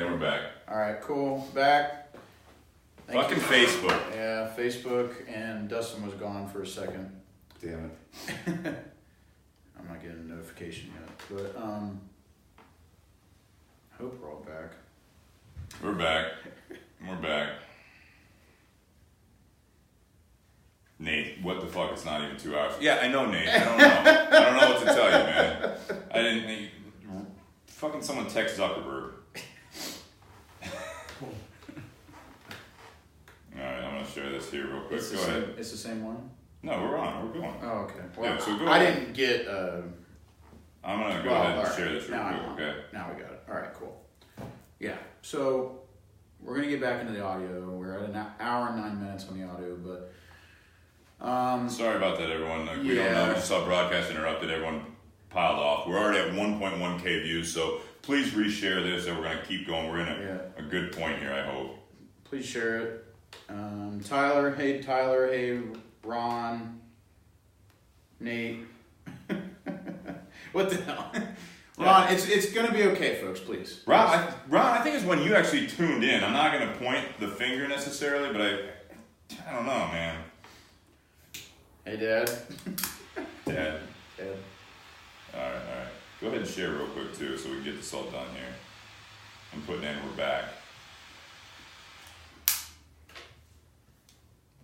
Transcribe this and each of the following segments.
we're back. All right, cool. Back. Fucking Facebook. Yeah, Facebook, and Dustin was gone for a second. Damn it. I'm not getting a notification yet, but I hope we're all back. We're back. We're back. Nate, what the fuck? It's not even 2 hours. Yeah, I know, Nate. I don't know. I don't know what to tell you, man. I didn't. Fucking someone text Zuckerberg. Alright, I'm gonna share this here real quick. Go ahead. It's the same one? No, we're on. We're going. Oh, okay. Well, yeah, so go I ahead. didn't get. I'm gonna go ahead and share this real quick, okay? Now we got it. All right, cool. Yeah, so we're gonna get back into the audio. We're at an hour and 9 minutes on the audio, but. Sorry about that, everyone. We don't know. We just saw broadcast interrupted. Everyone piled off. We're already at 1.1K views, so please reshare this, and we're going to keep going. We're in a good point here, I hope. Please share it. Tyler. Hey, Ron. Nate. What the hell? Ron, it's going to be okay, folks, please. Ron, I think it's when you actually tuned in. I'm not going to point the finger necessarily, but I don't know, man. Hey, Dad. Dad. All right. Go ahead and share real quick, too, so we can get this all done here. I'm putting in, we're back.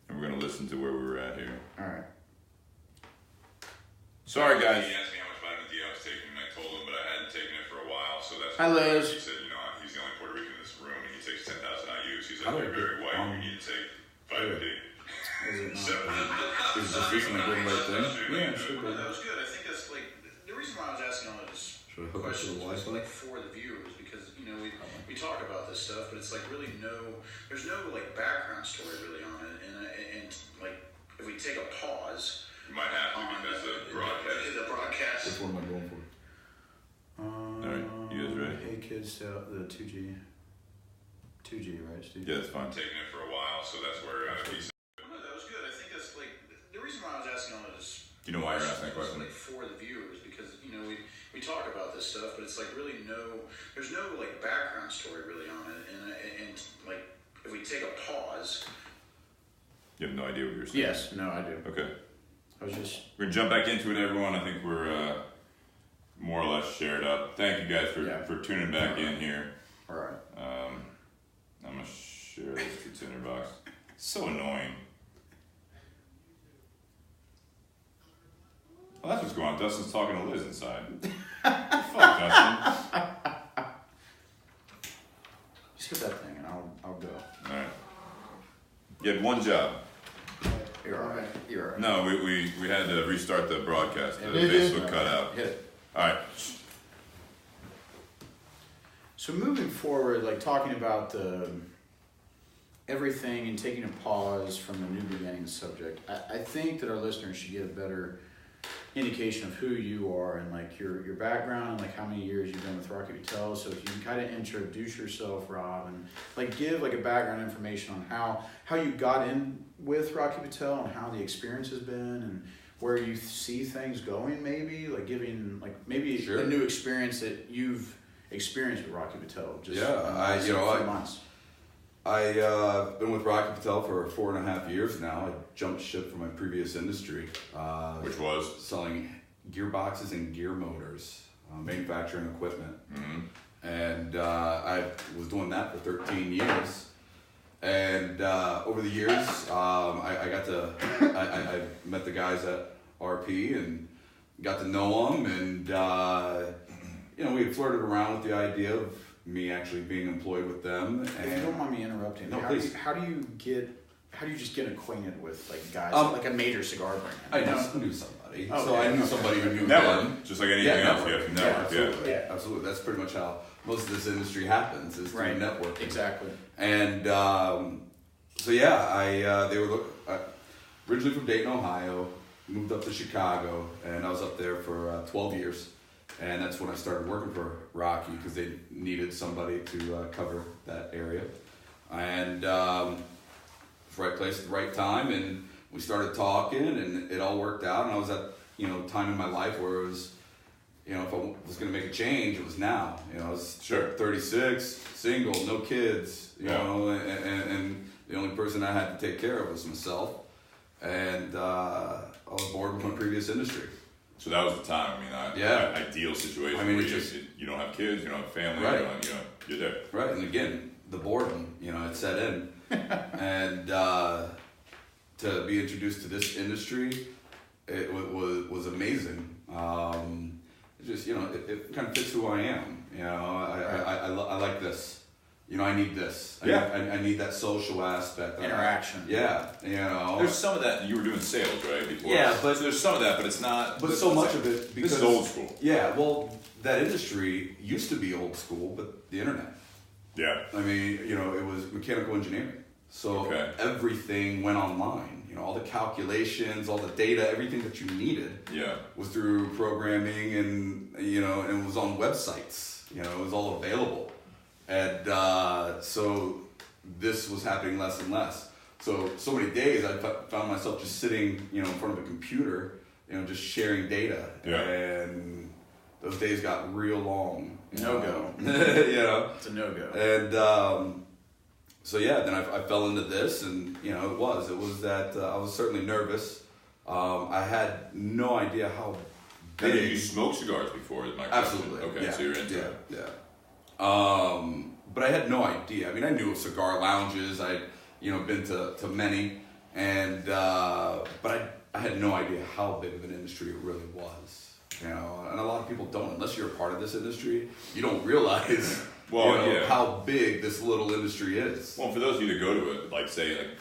And we're going to listen to where we were at here. All right. Sorry, guys. He asked me how much vitamin D I was taking, and I told him, but I hadn't taken it for a while, so that's Hi, Liz. He said, he's the only Puerto Rican in this room, and he takes 10,000 IUs. He's like, you're very white, you need to take vitamin D. Is it Is this recently doing the right thing? Yeah, it should be. That was good. I think that's like the reason why I was asking all those questions was like for the viewers, because we talk about this stuff, but it's like really there's no like background story really on it, and like if we take a pause, You might have to because the broadcast. The broadcast. Which one am I going for? All right, you guys ready? Hey, kids, the 2G, right, Steve? Yeah, it's fine. Taking it for a while, so that's where he's. No, that was good. I think that's like the reason why I was asking all those. Do you know why you're asking that question? Like for the viewers, because we talk about this stuff, but it's like really there's no like background story really on it, and like if we take a pause. You have no idea what you're saying. Yes, no, I do. Okay. I was just. We're gonna jump back into it, everyone. I think we're more or less shared up. Thank you guys for tuning back in here. All right. I'm gonna share this to Tinder Box. It's so annoying. Well, that's what's going on. Dustin's talking to Liz inside. Fuck, Dustin. Just hit that thing and I'll go. All right. You had one job. You're all right. You're all right. No, we had to restart the broadcast. The Facebook cut out. Hit it. All right. So moving forward, like talking about the everything and taking a pause from the new beginning subject, I think that our listeners should get a better indication of who you are and like your background and like how many years you've been with Rocky Patel. So if you can kind of introduce yourself, Rob, and like give like a background information on how you got in with Rocky Patel and how the experience has been and where you see things going, maybe like giving like maybe Sure. a new experience that you've experienced with Rocky Patel. Just months. I've been with Rocky Patel for 4.5 years now. I jumped ship from my previous industry. Which was? Selling gearboxes and gear motors, manufacturing equipment. Mm-hmm. And I was doing that for 13 years. And over the years, I met the guys at RP and got to know them. And, we had flirted around with the idea of me actually being employed with them. And If you don't mind me interrupting, no, how please. do you just get acquainted with like guys like a major cigar brand? I knew somebody. Okay. So I knew somebody who knew Network. them. Just like anything else, you have to network. Absolutely. Yeah. Absolutely. That's pretty much how most of this industry happens, is through networking. Exactly. And they were originally from Dayton, Ohio, moved up to Chicago, and I was up there for 12 years. And that's when I started working for Rocky because they needed somebody to cover that area. And right place at the right time, and we started talking, and it all worked out. And I was at time in my life where it was if I was going to make a change, it was now. I was 36, single, no kids, you know, and the only person I had to take care of was myself. And I was bored with my previous industry. So that was the time. Ideal situation where you don't have kids, you don't have family, right. You're there. Right, and again, the boredom, it set in. And to be introduced to this industry, it was amazing. It just, it kind of fits who I am. I like this. I need this. I need that social aspect. Interaction. There's some of that. You were doing sales, right? Before. Yeah, but so there's some of that, but it's not. But so much of it because this is old school. Yeah, well, that industry used to be old school, but the internet. Yeah. It was mechanical engineering, so everything went online. All the calculations, all the data, everything that you needed. Was through programming and and it was on websites. It was all available. And so this was happening less and less. So many days I found myself just sitting, in front of a computer, just sharing data. And those days got real long. No-go. It's a no-go. And then I fell into this, and it was that I was certainly nervous. I had no idea how big. Did you smoke cigars before? Is my question. Absolutely. Okay, so you're into it. Yeah. But I had no idea. I knew of cigar lounges. I'd, been to many, and but I had no idea how big of an industry it really was. And a lot of people don't, unless you're a part of this industry, you don't realize how big this little industry is. Well, for those of you that go to it, like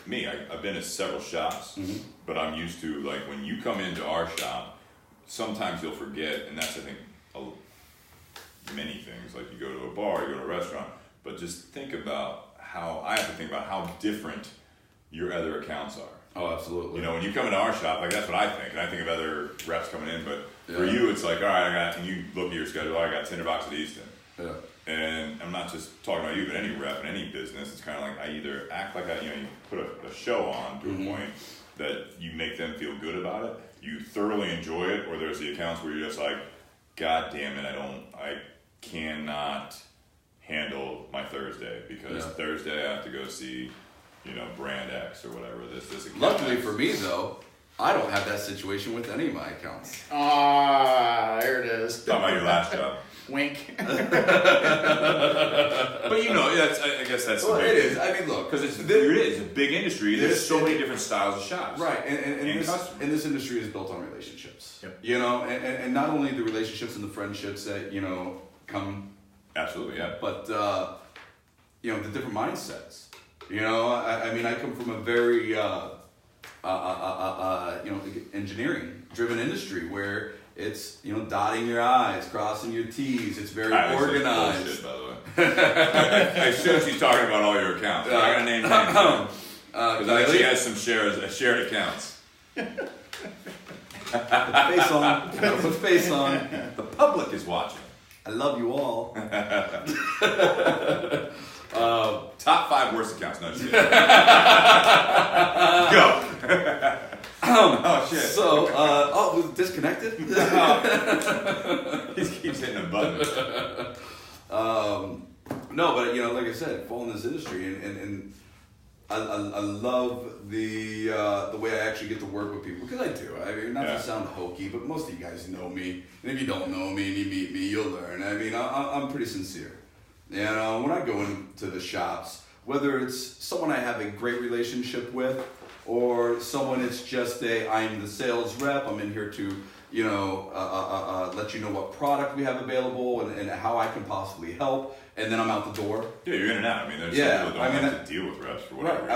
me, I've been to several shops, but I'm used to, when you come into our shop, sometimes you'll forget, and that's, I think, many things. Like you go to a bar, you go to a restaurant, but just think about I have to think about how different your other accounts are. Oh, absolutely. When you come into our shop, that's what I think, and I think of other reps coming in, but for you, it's like, all right, and you look at your schedule, I got Tinder Box at Easton. Yeah. And I'm not just talking about you, but any rep in any business, it's kind of like I either act like you put a show on to a point that you make them feel good about it, you thoroughly enjoy it, or there's the accounts where you're just like, God damn it, I cannot handle my Thursday because Thursday I have to go see, brand X or whatever this account. Luckily for me though, I don't have that situation with any of my accounts. There it is. Talking about your last job. Wink. But I guess that's well, the big it is. Look, because it is a big industry. There's so many different styles of shops, right? And this industry is built on relationships. Yep. And not only the relationships and the friendships that come. Absolutely, yeah. But the different mindsets. I come from a very engineering-driven industry where it's dotting your I's, crossing your T's. It's very organized. Bullshit, by the way. I assume she's talking about all your accounts. I'm not gonna name names because I think she has some shared accounts. Put face on. The public is watching. I love you all. Top 5 worst accounts. No, shit. Go. Oh shit. So, was it disconnected? He keeps hitting a button. No, but like I said, fall in this industry, and I love the way I actually get to work with people, because I do. Not to sound hokey, but most of you guys know me, and if you don't know me and you meet me, you'll learn. I'm pretty sincere. When I go into the shops, whether it's someone I have a great relationship with, or someone it's just I'm the sales rep, I'm in here to, let you know what product we have available and how I can possibly help, and then I'm out the door. Yeah, you're in and out. There's some people that don't have to deal with reps for whatever reason.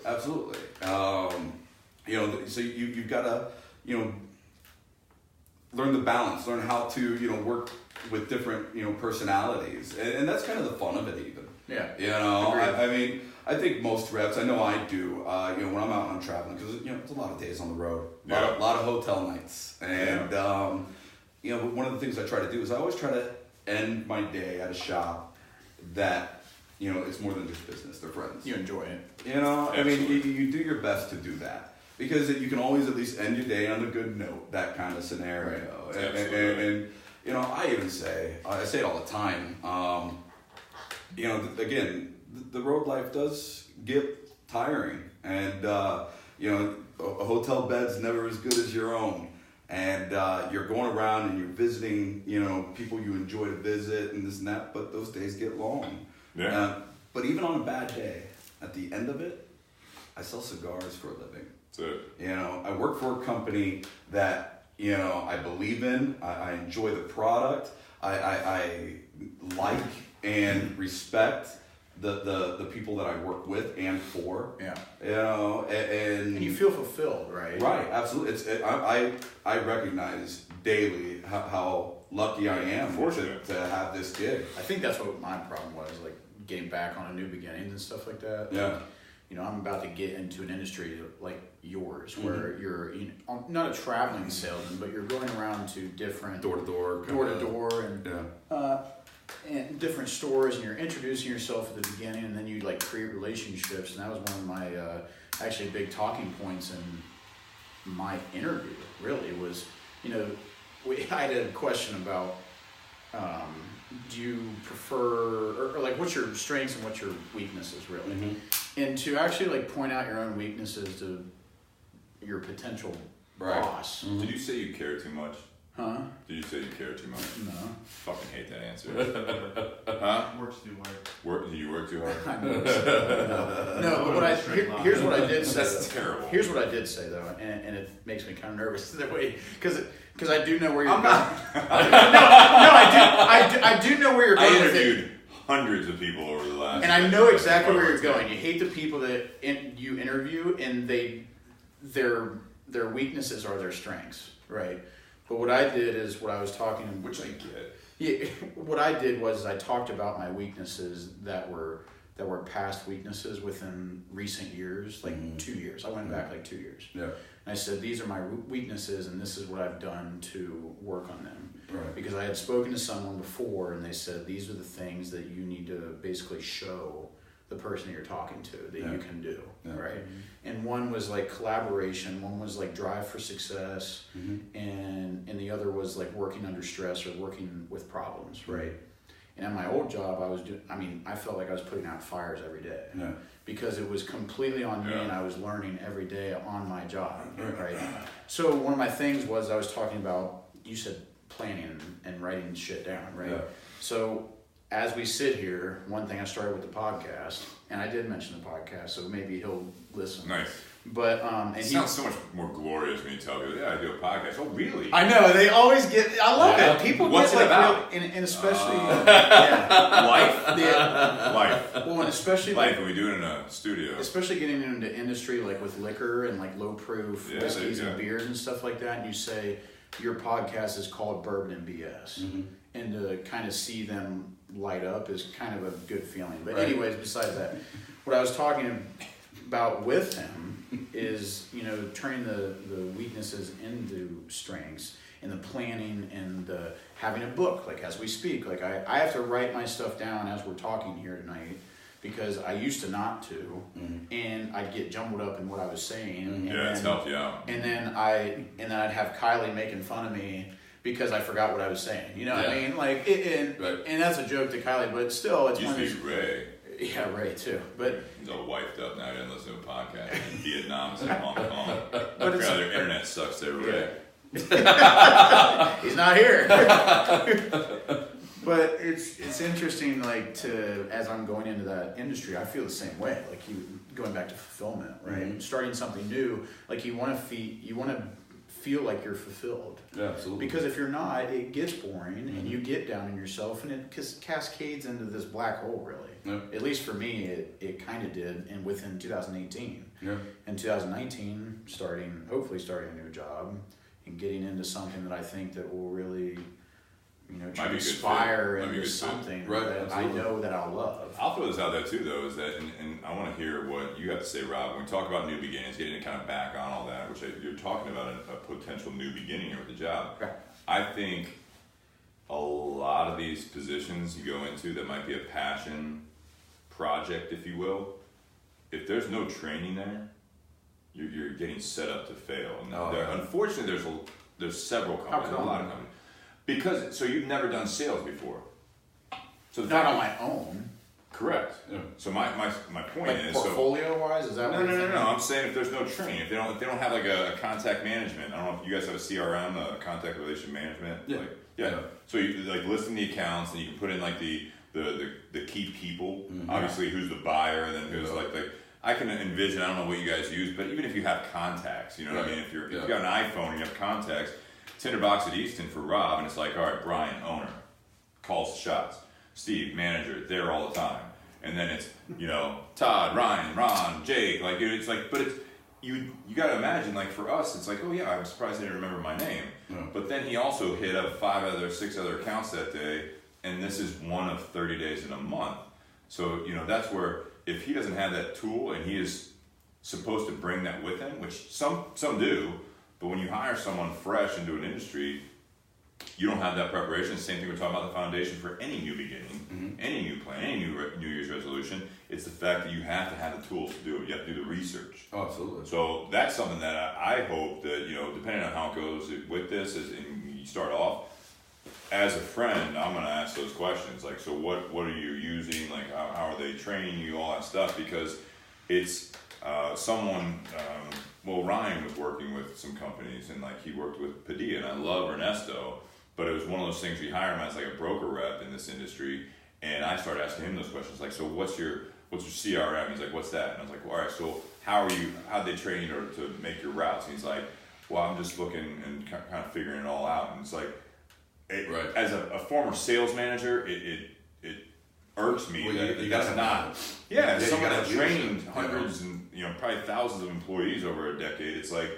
Absolutely. So you've got to, learn the balance, learn how to, work with different, personalities, and that's kind of the fun of it, even. Yeah. I think most reps, I know I do, when I'm out on traveling, because, it's a lot of days on the road, a lot of hotel nights. And, one of the things I try to do is I always try to end my day at a shop that, it's more than just business, they're friends. You enjoy it. You do your best to do that. Because you can always at least end your day on a good note, that kind of scenario. Right. And I even say, I say it all the time, again, the road life does get tiring, and, a hotel bed's never as good as your own. And you're going around and you're visiting, people you enjoy to visit and this and that, but those days get long. Yeah. But even on a bad day, at the end of it, I sell cigars for a living. That's it. I work for a company that, I believe in. I enjoy the product. I like and respect the people that I work with and for. Yeah. And you feel fulfilled, right? Right, absolutely. I recognize daily how lucky I am to have this gig. I think that's what my problem was, like getting back on a new beginnings and stuff like that. Yeah. I'm about to get into an industry like yours, where you're not a traveling salesman, but you're going around to different door to door, and different stores, and you're introducing yourself at the beginning, and then you like create relationships, and that was one of my actually big talking points in my interview. Really was, I had a question about do you prefer or like what's your strengths and what's your weaknesses really, and to actually like point out your own weaknesses to your potential boss. Did you say you care too much? Huh? Did you say you care too much? No. Fucking hate that answer. Huh? Works too hard. Do you work too hard? No, but here's what I did say. That's terrible. Here's what I did say though, and it makes me kind of nervous that way because I do know where you're going. I do know where you're going. I interviewed hundreds of people over the last. And I know exactly where you're going. You hate the people that you interview, and their weaknesses are their strengths, right? But what I did is what I was talking, which I get. Yeah, what I did was I talked about my weaknesses that were past weaknesses within recent years, like 2 years. I went back like 2 years. Yeah. And I said, these are my weaknesses, and this is what I've done to work on them. Right. Because I had spoken to someone before, and they said, these are the things that you need to basically show the person you're talking to that you can do, right? And one was like collaboration, one was like drive for success, and the other was like working under stress or working with problems, right? And at my old job, I felt like I was putting out fires every day because it was completely on me, and I was learning every day on my job, right? So one of my things was I was talking about, you said planning and writing shit down, right? Yeah. So as we sit here, one thing I started with the podcast, and I did mention the podcast, so maybe he'll listen. Nice. But and it sounds so much more glorious when you tell people, I do a podcast. Oh, really? I know they always get. I love it. People What's get it about? and especially life. Yeah. Life. Well, and especially life. When we do it in a studio. Especially getting into industry like with liquor and like low proof whiskeys and beers and stuff like that, and you say your podcast is called Bourbon and BS, and to kind of see them light up is kind of a good feeling. But anyways, besides that, what I was talking about with him is, turning the weaknesses into strengths, and the planning and the having a book, like as we speak. Like I have to write my stuff down as we're talking here tonight, because I used to not to, and I'd get jumbled up in what I was saying. It's helped you out. And then I'd have Kylie making fun of me because I forgot what I was saying. You know what I mean? Like, and that's a joke to Kylie, but still, it's used to be Ray. Yeah, Ray too. But he's all wiped up now. He doesn't listen to a podcast in Vietnam and Hong Kong. But their internet sucks there, Ray. He's not here. But it's interesting, like, as I'm going into that industry, I feel the same way. Like, going back to fulfillment, right? Starting something new, like you want to feel like you're fulfilled. Yeah, absolutely. Because if you're not, it gets boring, and you get down on yourself, and it cascades into this black hole, really. At least for me, it kind of did, and within 2018. In 2019, hopefully starting a new job, and getting into something that I think that will really, try to inspire into something that I know that I'll love. I'll throw this out there too, though, is that, and I want to hear what you have to say, Rob. When we talk about new beginnings, getting kind of back on all that, which you're talking about a potential new beginning here with the job. Right. I think a lot of these positions you go into that might be a passion project, if you will, if there's no training there, you're getting set up to fail. And unfortunately, there's several companies, a lot of companies. Because, so you've never done sales before. So not on my own. Correct. Yeah. So my point like is, portfolio wise, is that no. I'm saying if there's no training, if they don't have like a contact management. I don't know if you guys have a CRM, a contact relation management. Yeah. Yeah. So you like listing the accounts, and you can put in like the key people. Obviously, who's the buyer, and then who's like I can envision. I don't know what you guys use, but even if you have contacts, you know what I mean. If you got an iPhone and you have contacts, Tinder Box at Easton for Rob, and it's like, all right, Brian, owner, calls the shots. Steve, manager, there all the time. And then it's, Todd, Ryan, Ron, Jake, like, it's like, but it's, you got to imagine, like, for us, it's like, oh yeah, I'm surprised he didn't remember my name. Yeah. But then he also hit up 6 other accounts that day, and this is one of 30 days in a month. So, that's where, if he doesn't have that tool, and he is supposed to bring that with him, which some do, but when you hire someone fresh into an industry, you don't have that preparation. Same thing we're talking about the foundation for any new beginning, any new plan, any New Year's resolution. It's the fact that you have to have the tools to do it. You have to do the research. Oh, absolutely. So that's something that I hope that, depending on how it goes with this, and you start off, as a friend, I'm going to ask those questions. Like, so what are you using? Like, how are they training you? All that stuff. Because it's someone... Ryan was working with some companies, and like he worked with Padilla, and I love Ernesto, but it was one of those things we hire him as like a broker rep in this industry, and I started asking him those questions, like, so what's your CRM? He's like, what's that? And I was like, well, all right, so how'd they train you to make your routes? And he's like, well, I'm just looking and kind of figuring it all out. And it's like, as a former sales manager, it irks me that that's not. Yeah, someone that trained hundreds and probably thousands of employees over a decade. It's like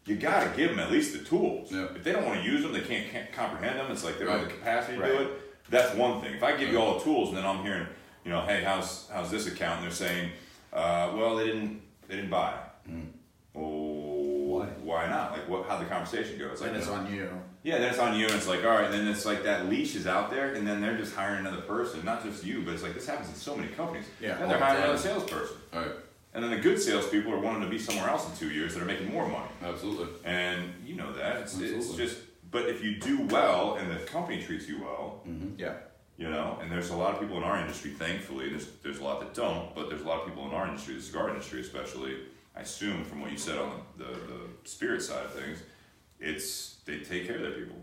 you got to give them at least the tools. Yeah. If they don't want to use them, they can't comprehend them. It's like they don't have the capacity to do it. That's one thing. If I give you all the tools and then I'm hearing, hey, how's this account? And they're saying, well, they didn't buy. Oh, why not? Like, how'd the conversation go? It's like, and it's on you. Yeah, then it's on you, and it's like, all right, and then it's like that leash is out there, and then they're just hiring another person, not just you, but it's like this happens in so many companies. Yeah, and they're hiring another salesperson. All right. And then the good salespeople are wanting to be somewhere else in 2 years that are making more money. Absolutely. And you know that. It's just, but if you do well and the company treats you well, and there's a lot of people in our industry, thankfully, there's a lot that don't, but there's a lot of people in our industry, the cigar industry especially, I assume from what you said on the spirit side of things, they take care of their people.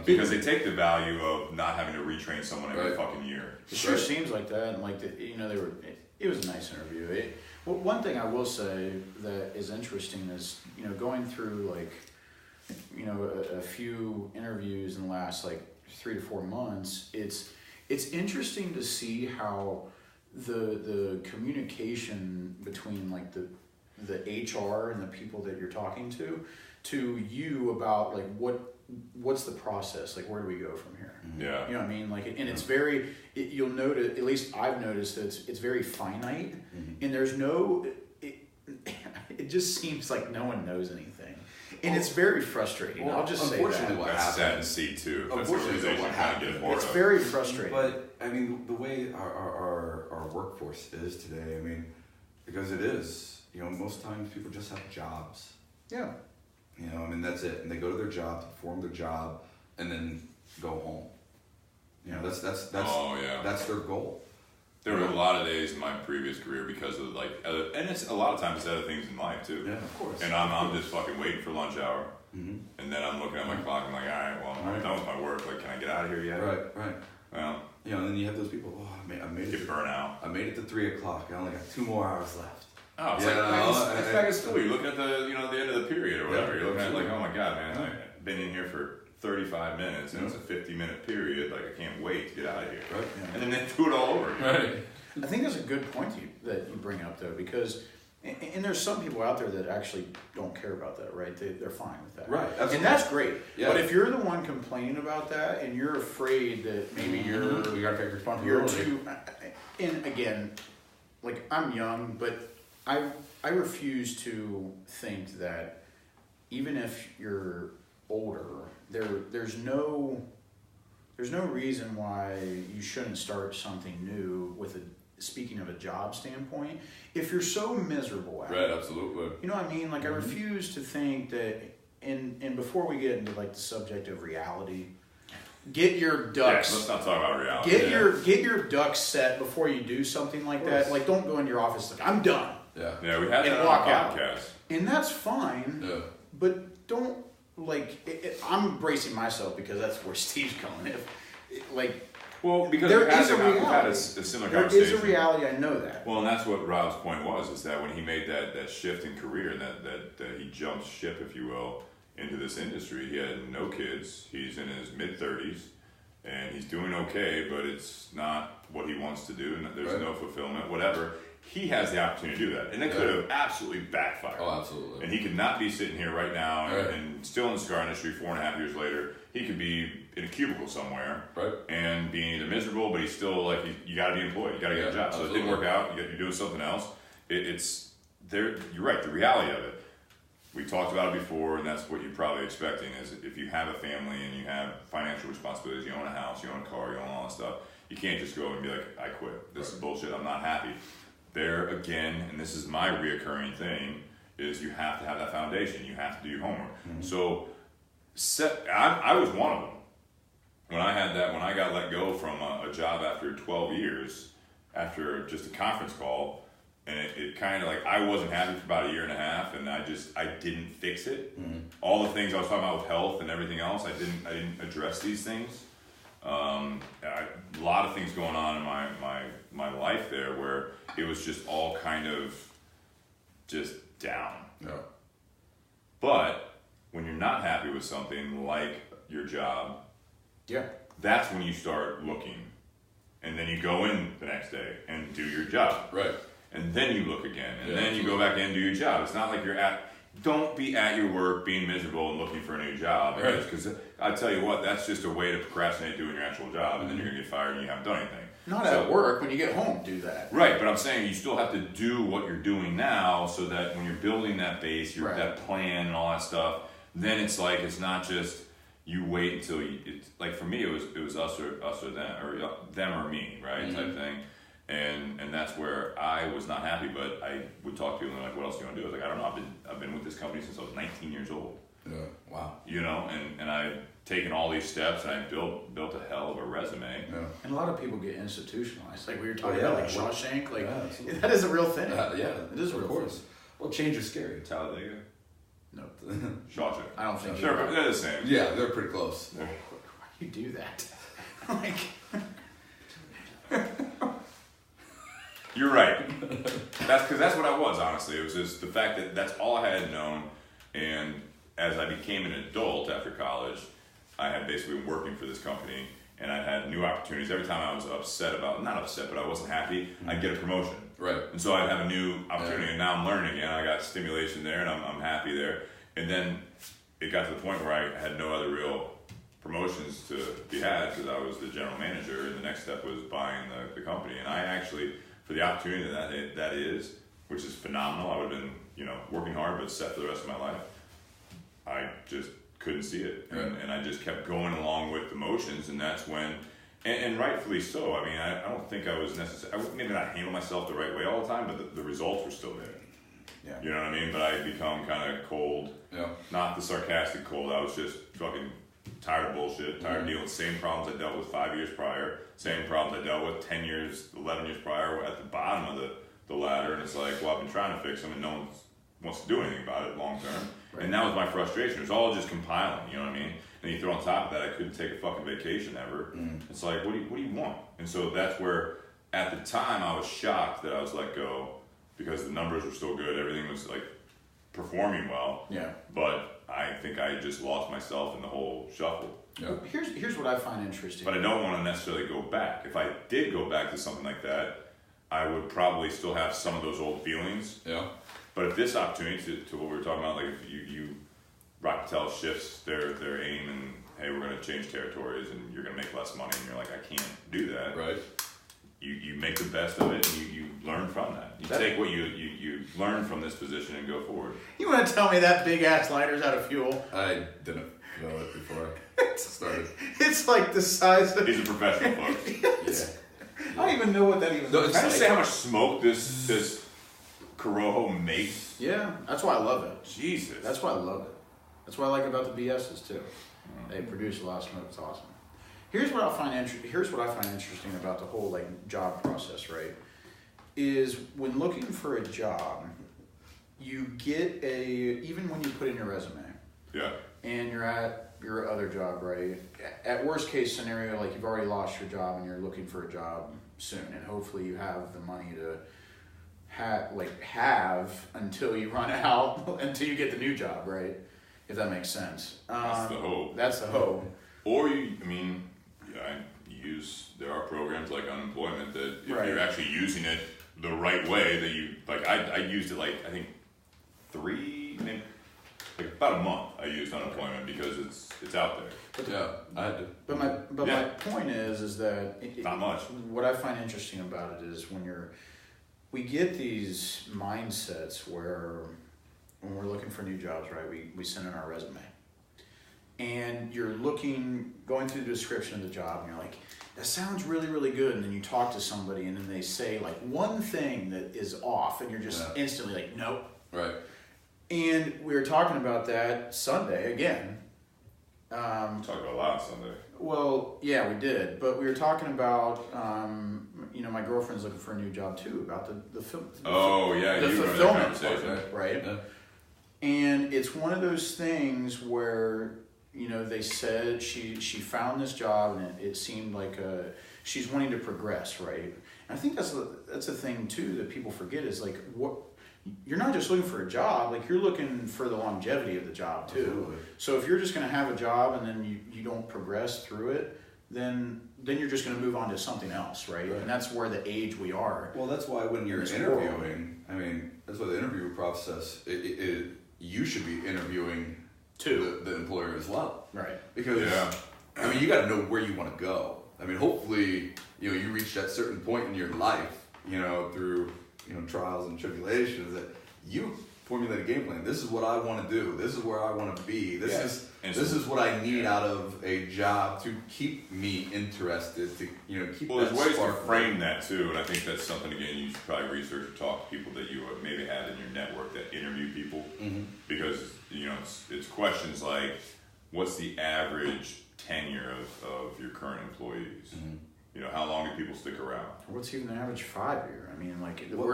Because they take the value of not having to retrain someone every fucking year. It sure seems like that, and like it was a nice interview. One thing I will say that is interesting is going through a few interviews in the last 3 to 4 months. It's interesting to see how the communication between the HR and the people that you're talking to you about what's the process, where do we go from here? Yeah, you know what I mean, and it's very you'll notice, at least I've noticed, that it's very finite, and there's no it just seems like no one knows anything, and it's very frustrating. I'll just say that. That's sad to see too. Unfortunately, what happened. It's very frustrating. But I mean, the way our workforce is today, I mean, because it is, most times people just have jobs. Yeah. I mean, that's it. And they go to their job, to perform their job, and then go home. That's their goal. There were a lot of days in my previous career because of and it's a lot of times it's other things in life too. Yeah, of course. And I'm just fucking waiting for lunch hour, and then I'm looking at my clock. I'm like, all right, well, I'm done with my work. Can I get out of here yet? Right. Well, and then you have those people. Oh, I made it. Get burnt out. I made it to 3 o'clock. I only got 2 more hours left. Oh, it's it's back at school. You're looking at the the end of the period or whatever. You're looking at oh my god, man, I've been in here for 35 minutes and it's a 50-minute period. I can't wait to get out of here. Right. And then they do it all over again. Right. I think that's a good point that you bring up though, because and there's some people out there that actually don't care about that, right? They're fine with that. Right. Absolutely. And that's great. Yeah. But if you're the one complaining about that and you're afraid that maybe you gotta take responsibility. And again, I'm young, but I refuse to think that even if you're older, there's no reason why you shouldn't start something new with speaking of a job standpoint. If you're so miserable at it. Right, absolutely. You know what I mean? I refuse to think that and before we get into the subject of reality, get your ducks. Yeah, let's not talk about reality. Get your ducks set before you do something like that. Like, don't go in your office like, I'm done. Yeah. Yeah, we had and that walk on out. podcast. And that's fine. Yeah. But don't I'm bracing myself because that's where Steve's going. Well, because there we've had is a reality. we've had a similar There conversation. is a reality. I know that. Well, and that's what Rob's point was, is that when he made that shift in career and that he jumped ship, if you will, into this industry, he had no kids. He's in his mid-30s, and he's doing okay, but it's not what he wants to do, and there's no fulfillment, whatever. He has the opportunity to do that, and it could have absolutely backfired. Oh, absolutely. And he could not be sitting here right now and still in the cigar industry 4.5 years later. He could be in a cubicle somewhere and being either miserable, but he's still like, you got to be employed, you got to get a job. So it didn't work out. You're doing something else. It's there. You're right. The reality of it. We talked about it before, and that's what you're probably expecting is if you have a family and you have financial responsibilities, you own a house, you own a car, you own all that stuff. You can't just go and be like, I quit. This is bullshit. I'm not happy. There again, and this is my reoccurring thing, is you have to have that foundation. You have to do your homework. Mm-hmm. So I was one of them. When I got let go from a job after 12 years, after just a conference call, and it kind of like, I wasn't happy for about 1.5 years, and I didn't fix it. Mm-hmm. All the things I was talking about with health and everything else, I didn't address these things. A lot of things going on in my life there where it was just all kind of just down. Yeah. But when you're not happy with something like your job, that's when you start looking, and then you go in the next day and do your job. Right. And then you look again, and then you go back in and do your job. It's not like don't be at your work being miserable and looking for a new job. Because I tell you what, that's just a way to procrastinate doing your actual job, and then you're going to get fired and you haven't done anything. Not at work. When you get home, do that. Right, but I'm saying you still have to do what you're doing now so that when you're building that base, that plan and all that stuff, then it's like, it's not just you wait until it's like, for me, it was us or them, or them or me, right, type thing. And that's where I was not happy, but I would talk to people and they're like, what else do you want to do? I was like, I don't know, I've been with this company since I was 19 years old. Yeah, wow. You know, and I've taken all these steps and I built a hell of a resume. Yeah. And a lot of people get institutionalized. Like we were talking about, like Shawshank, like that is a real thing. It is a real thing. Well, change is scary. Talladega? No. Shawshank. I don't think they're the same. Yeah, they're pretty close. Why do you do that? Like... You're right. That's because that's what I was, honestly. It was just the fact that that's all I had known. And as I became an adult after college, I had basically been working for this company, and I had new opportunities. Every time I was not upset, but I wasn't happy, I'd get a promotion. Right. And so I'd have a new opportunity, and now I'm learning again. I got stimulation there, and I'm happy there. And then it got to the point where I had no other real promotions to be had because I was the general manager, and the next step was buying the company. And I actually, for the opportunity that is, which is phenomenal, I would have been, working hard but set for the rest of my life. I just couldn't see it, and I just kept going along with the motions, and that's when, and rightfully so. I mean, I don't think I was necessarily, maybe not handle myself the right way all the time, but the results were still there. Yeah. You know what I mean? But I had become kind of cold. Yeah. Not the sarcastic cold. I was just fucking tired of bullshit, tired of dealing with the same problems I dealt with 5 years prior, same problems I dealt with 10 years, 11 years prior at the bottom of the ladder. And it's like, well, I've been trying to fix them, and no one wants to do anything about it long term. Right. And that was my frustration. It was all just compiling, you know what I mean? And you throw on top of that, I couldn't take a fucking vacation ever. It's like, what do you want? And so that's where, at the time, I was shocked that I was let go because the numbers were still good. Everything was like performing well. Yeah. But I think I just lost myself in the whole shuffle. Yeah. Well, here's what I find interesting. But I don't want to necessarily go back. If I did go back to something like that, I would probably still have some of those old feelings. Yeah. But if this opportunity, to what we were talking about, like if you Rocky Patel shifts their aim and, hey, we're going to change territories and you're going to make less money, and you're like, I can't do that. Right. You make the best of it, and you learn from that. You take what you learn from this position and go forward. You want to tell me that big ass lighter's out of fuel? I didn't know it before I started. It's like the size of... He's a professional, folks. Yeah. I don't even know what that even looks like. Can I say how much smoke this Corojo makes? Yeah, that's why I love it. Jesus. That's why I love it. That's what I like about the BS's too. They produce a lot of smoke. It's awesome. Here's what I find interesting about the whole like job process, right? Is when looking for a job, you get even when you put in your resume. Yeah. And you're at your other job, right? At worst case scenario, like you've already lost your job and you're looking for a job soon, and hopefully you have the money to have until you run out, until you get the new job, right? If that makes sense. That's the hope. That's the hope. Or there are programs like unemployment that if you're actually using it the right way, that you like. I used it like I think about a month. I used unemployment because it's out there. I had to. But my point is that not much. What I find interesting about it is we get these mindsets where when we're looking for new jobs, right? We send in our resume, and you're going through the description of the job, and you're like, that sounds really, really good. And then you talk to somebody, and then they say like one thing that is off, and you're just instantly like, nope. Right. And we were talking about that Sunday again. Talked about a lot Sunday. Well, yeah, we did, but we were talking about, my girlfriend's looking for a new job too, about the fulfillment part of it, right? Yeah. And it's one of those things where, they said she found this job and it seemed like she's wanting to progress, right? And I think that's a thing too that people forget is like you're not just looking for a job, like you're looking for the longevity of the job too. Absolutely. So if you're just going to have a job and then you don't progress through it, then you're just going to move on to something else, right? And that's where the age we are. Well, that's why when you're interviewing, that's why the interview process, you should be interviewing the employer as well. Right. Because, you got to know where you want to go. Hopefully, you reach that certain point in your life, through trials and tribulations, that you formulate a game plan. This is what I want to do. This is where I want to be. This is what I need out of a job to keep me interested. To keep. Well, there's ways to frame that too, and I think that's something again you should probably research or talk to people that you maybe have in your network that interview people, because it's questions like, what's the average tenure of your current employees? How long do people stick around? What's even the average 5-year? But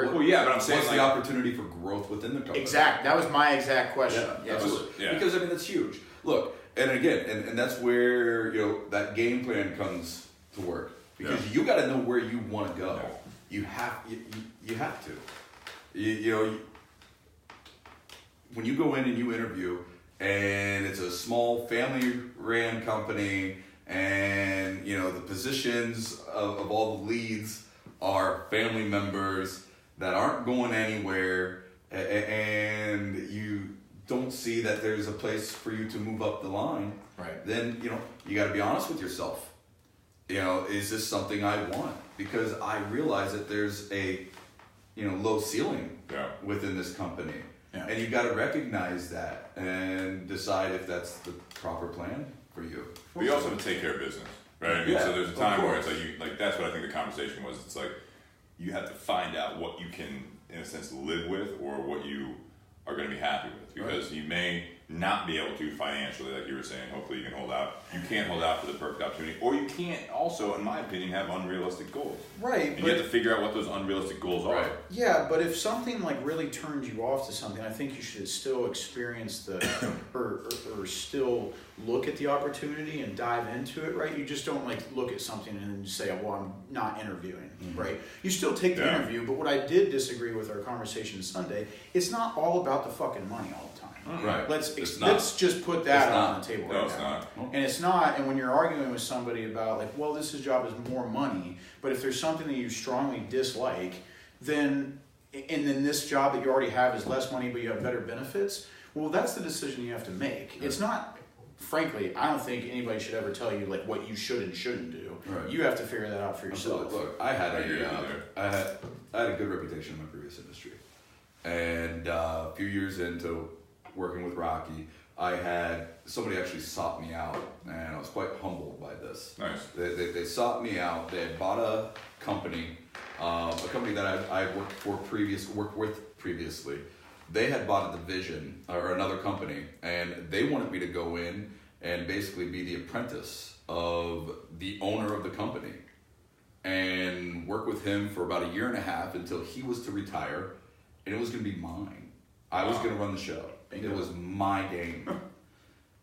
I'm saying what's the opportunity for growth within the company? Exact. That was my exact question. Yeah, absolutely. Yeah. Because that's huge. Look, and again, and that's where that game plan comes to work, because you got to know where you want to go. You have to. When you go in and you interview, and it's a small family-ran company. And the positions of all the leads are family members that aren't going anywhere, and you don't see that there's a place for you to move up the line. Right. Then you got to be honest with yourself. Is this something I want? Because I realize that there's a low ceiling within this company, and you got to recognize that and decide if that's the proper plan for you. But you also have to take care of business, right? So there's a time where it's like that's what I think the conversation was. It's like you have to find out what you can, in a sense, live with, or what you are going to be happy with, because you may not be able to financially, like you were saying. Hopefully you can hold out. You can't hold out for the perfect opportunity, or you can't also, in my opinion, have unrealistic goals. Right. And you have to figure out what those unrealistic goals are. Yeah, but if something like really turns you off to something, I think you should still experience or still look at the opportunity and dive into it, right? You just don't look at something and then say, well, I'm not interviewing, right? You still take the interview, but what I did disagree with our conversation Sunday, it's not all about the fucking money all the time. Right. Let's just put that on the table right now. It's not. And it's not. And when you're arguing with somebody about this job is more money, but if there's something that you strongly dislike, then this job that you already have is less money, but you have better benefits. Well, that's the decision you have to make. Yeah. It's not. Frankly, I don't think anybody should ever tell you what you should and shouldn't do. Right. You have to figure that out for yourself. Absolutely. Look, I had a good reputation in my previous industry, and a few years into working with Rocky, I had somebody actually sought me out, and I was quite humbled by this. Nice. They sought me out. They had bought a company that I worked with previously. They had bought a division or another company, and they wanted me to go in and basically be the apprentice of the owner of the company and work with him for about 1.5 years until he was to retire, and it was going to be mine. I was going to run the show. It was my game.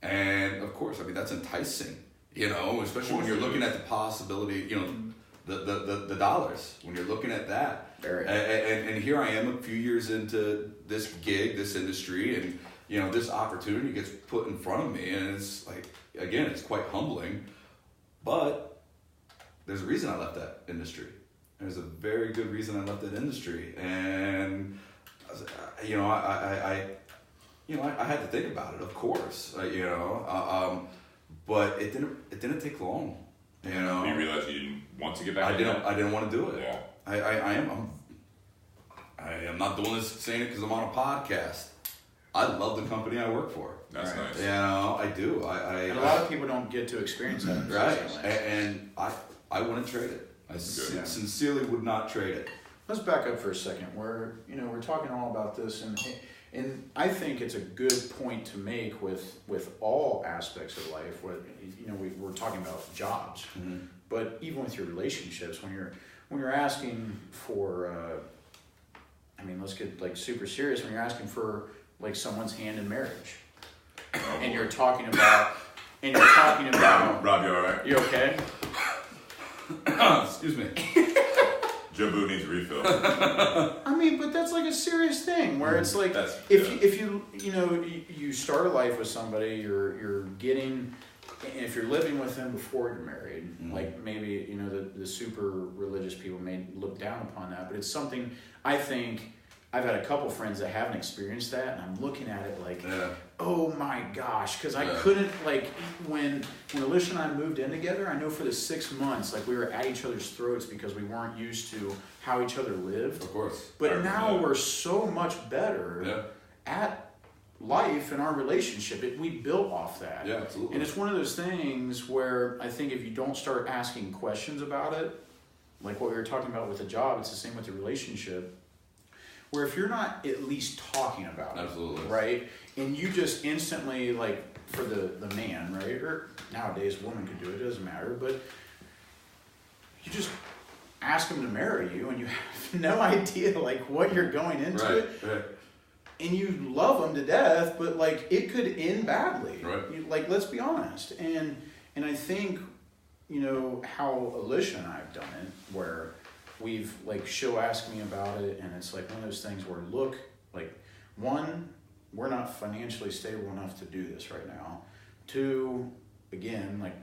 And of course, I mean, that's enticing, you know, especially when you're looking at the possibility, you know, the dollars, when you're looking at that. And here I am a few years into this gig, this industry, and, you know, this opportunity gets put in front of me, and it's like, again, it's quite humbling, but there's a reason I left that industry. There's a very good reason I left that industry, and, you know, I had to think about it, of course, you know, but it didn't take long, you know. You realized you didn't want to get back. I didn't want to do it. Yeah. I am not doing this saying it because I'm on a podcast. I love the company I work for. That's nice. You know, I do. And a lot of people don't get to experience that. Right. And I wouldn't trade it. I sincerely would not trade it. Let's back up for a second. We're talking all about this, and I think it's a good point to make with all aspects of life. Where, you know, we're talking about jobs, but even with your relationships, when you're asking for, I mean, let's get like super serious. When you're asking for like someone's hand in marriage, and you're talking about, Rob, you all right? You okay? Excuse me. Joe Boo needs a refill. I mean, but that's like a serious thing where it's like if you start a life with somebody, you're getting, if you're living with them before you're married, like maybe, you know, the super religious people may look down upon that, but it's something I think I've had a couple friends that haven't experienced that, and I'm looking at it like, oh my gosh, because I couldn't, like, when Alicia and I moved in together, I know for the 6 months, like, we were at each other's throats because we weren't used to how each other lived. Of course. But now we're so much better at life and our relationship. We built off that. Yeah, absolutely. And it's one of those things where I think if you don't start asking questions about it, like what we were talking about with the job, it's the same with the relationship. Where if you're not at least talking about it, right, and you just instantly, like, for the man, right, or nowadays a woman could do it, it doesn't matter, but you just ask him to marry you, and you have no idea, like, what you're going into it, and you love him to death, but, like, it could end badly, like, let's be honest, and I think, you know, how Alicia and I have done it, where we've, like, she'll ask me about it, and it's like one of those things where, look, like, one, we're not financially stable enough to do this right now. Two, again, like,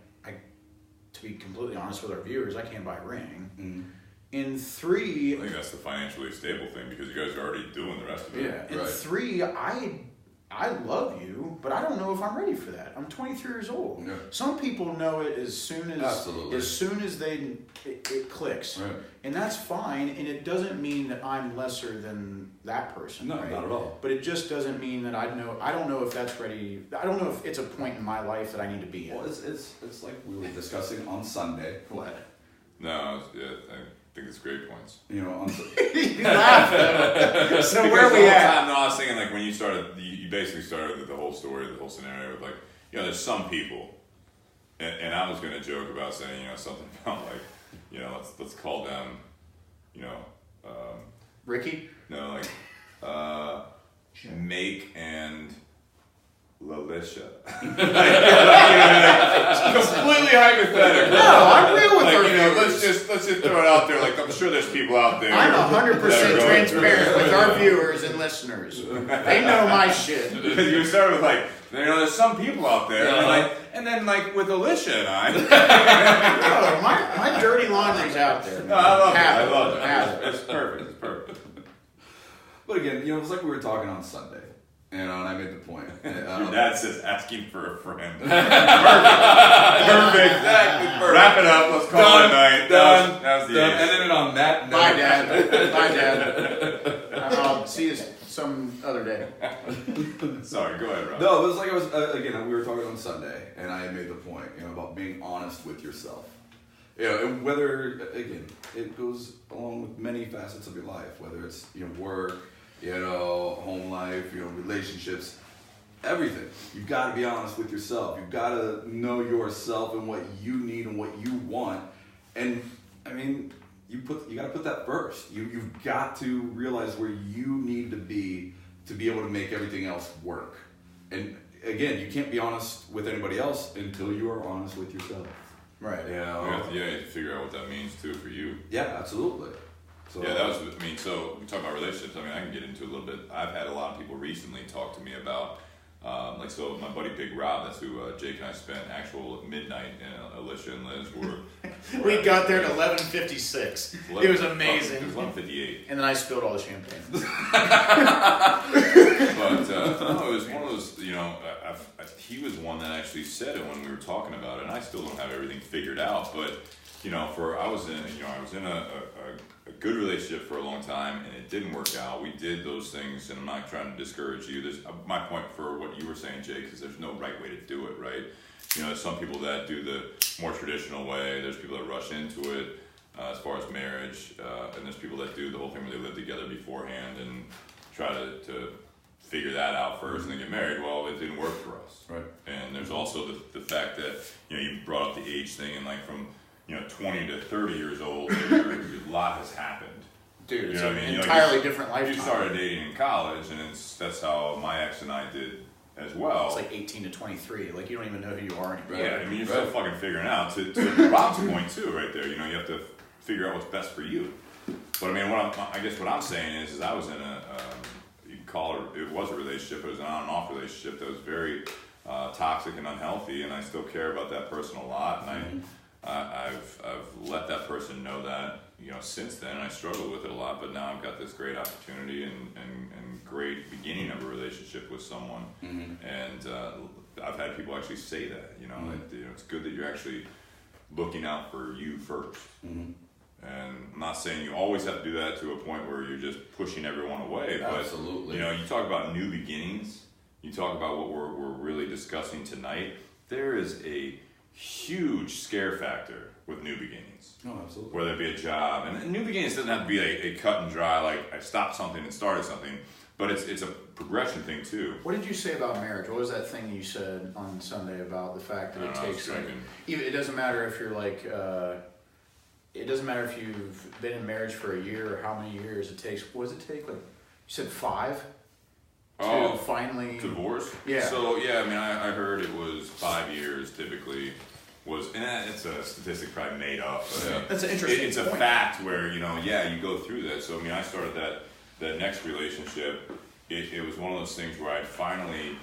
to be completely honest with our viewers, I can't buy a ring. And three, I think that's the financially stable thing because you guys are already doing the rest of it. Yeah, and three, I love you, but I don't know if I'm ready for that. I'm 23 years old. Yeah. Some people know it as soon as it clicks, and that's fine. And it doesn't mean that I'm lesser than that person. No, not at all. But it just doesn't mean that I don't know if that's ready. I don't know if it's a point in my life that I need to be in. Well, it's like we were discussing on Sunday. What? No, I think it's great points. You know, you laugh. So where we at? No, I was thinking, like, when you started, you basically started the whole story, the whole scenario with, like, you know, there's some people, and I was going to joke about saying, you know, something about, like, you know, let's call them, you know, Ricky? No, like, Make and Lalicia. It's completely hypothetical. No, I'm real with her. You know, let's just throw it out there. Like, I'm sure there's people out there. I'm 100% transparent with our viewers and listeners. They know my shit. Because you started with, like, you know, there's some people out there, and then like with Alicia and I. No, my dirty laundry's out there. No, I love it. It's perfect. It's perfect. But again, you know, it's like we were talking on Sunday. You know, and I made the point. Your dad says asking for a friend. Perfect. Exactly. Perfect. Wrap it up. Let's call it a night. Done. That was the done. And then on that note. Bye, Dad. Bye, Dad. I'll see you some other day. Sorry, go ahead, Rob. No, it was like I was, again, we were talking on Sunday, and I made the point, you know, about being honest with yourself. You know, and whether, again, it goes along with many facets of your life, whether it's, you know, work, you know, home life, you know, relationships. everything. You've got to be honest with yourself. You've got to know yourself and what you need and what you want. And I mean, you got to put that first. You've got to realize where you need to be able to make everything else work. And again, you can't be honest with anybody else until you are honest with yourself. Right. Yeah. You have to figure out what that means too for you. Yeah, absolutely. So, yeah, that was. I mean, so we talk about relationships. I mean, I can get into a little bit. I've had a lot of people recently talk to me about, so my buddy Big Rob, that's who Jake and I spent actual midnight, and Alicia and Liz were. We got there at 11:56. It was amazing. It was 11:58. And then I spilled all the champagne. But no, it was one of those. You know, he was one that actually said it when we were talking about it, and I still don't have everything figured out. But you know, I was in a good relationship for a long time, and it didn't work out. We did those things, and I'm not trying to discourage you. There's my point for what you were saying, Jake, is there's no right way to do it, right? You know, there's some people that do the more traditional way. There's people that rush into it as far as marriage, and there's people that do the whole thing where they live together beforehand and try to figure that out first and then get married. Well, it didn't work for us. Right. And there's also the fact that, you know, you brought up the age thing, and like from 20 to 30 years old, a lot has happened. Dude, it's an entirely different lifetime. You started dating in college, and that's how my ex and I did as well. It's like 18 to 23. Like, you don't even know who you are anymore. Yeah, I mean, you're still fucking figuring out. To Rob's point, too, right there. You know, you have to figure out what's best for you. But, I mean, I guess what I'm saying is I was in you can call it was a relationship. It was an on and off relationship that was very toxic and unhealthy, and I still care about that person a lot, and I've let that person know that, since then. I struggled with it a lot, but now I've got this great opportunity and great beginning of a relationship with someone. And I've had people actually say that, that it's good that you're actually looking out for you first. And I'm not saying you always have to do that to a point where you're just pushing everyone away, but absolutely. You talk about new beginnings, you talk about what we're really discussing tonight. There is a huge scare factor with new beginnings. Oh, absolutely. Whether it be a job, and new beginnings doesn't have to be a cut and dry, like I stopped something and started something, but it's a progression thing too. What did you say about marriage? What was that thing you said on Sunday about the fact that it takes even, it doesn't matter if you're like, it doesn't matter if you've been in marriage for a year or how many years it takes. What does it take? Like, you said 5? To finally divorce. Yeah. So I mean, I heard it was 5 years typically. And it's a statistic probably made up. But that's an interesting. It's a fact where you go through that. So I mean, I started that next relationship. It was one of those things where I finally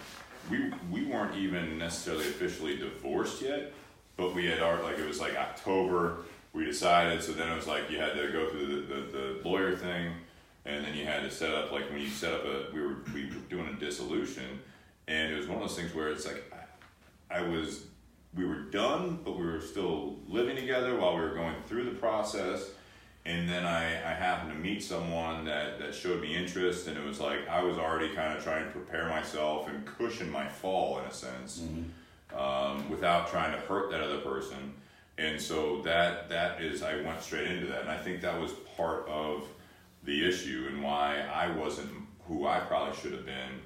we weren't even necessarily officially divorced yet, but we had it was like October. We decided. So then it was like you had to go through the lawyer thing. And then you had to set up, like when you set up we were doing a dissolution, and it was one of those things where it's like, we were done, but we were still living together while we were going through the process. And then I happened to meet someone that showed me interest, and it was like, I was already kind of trying to prepare myself and cushion my fall in a sense, without trying to hurt that other person. And so that is, I went straight into that. And I think that was part of the issue and why I wasn't who I probably should have been,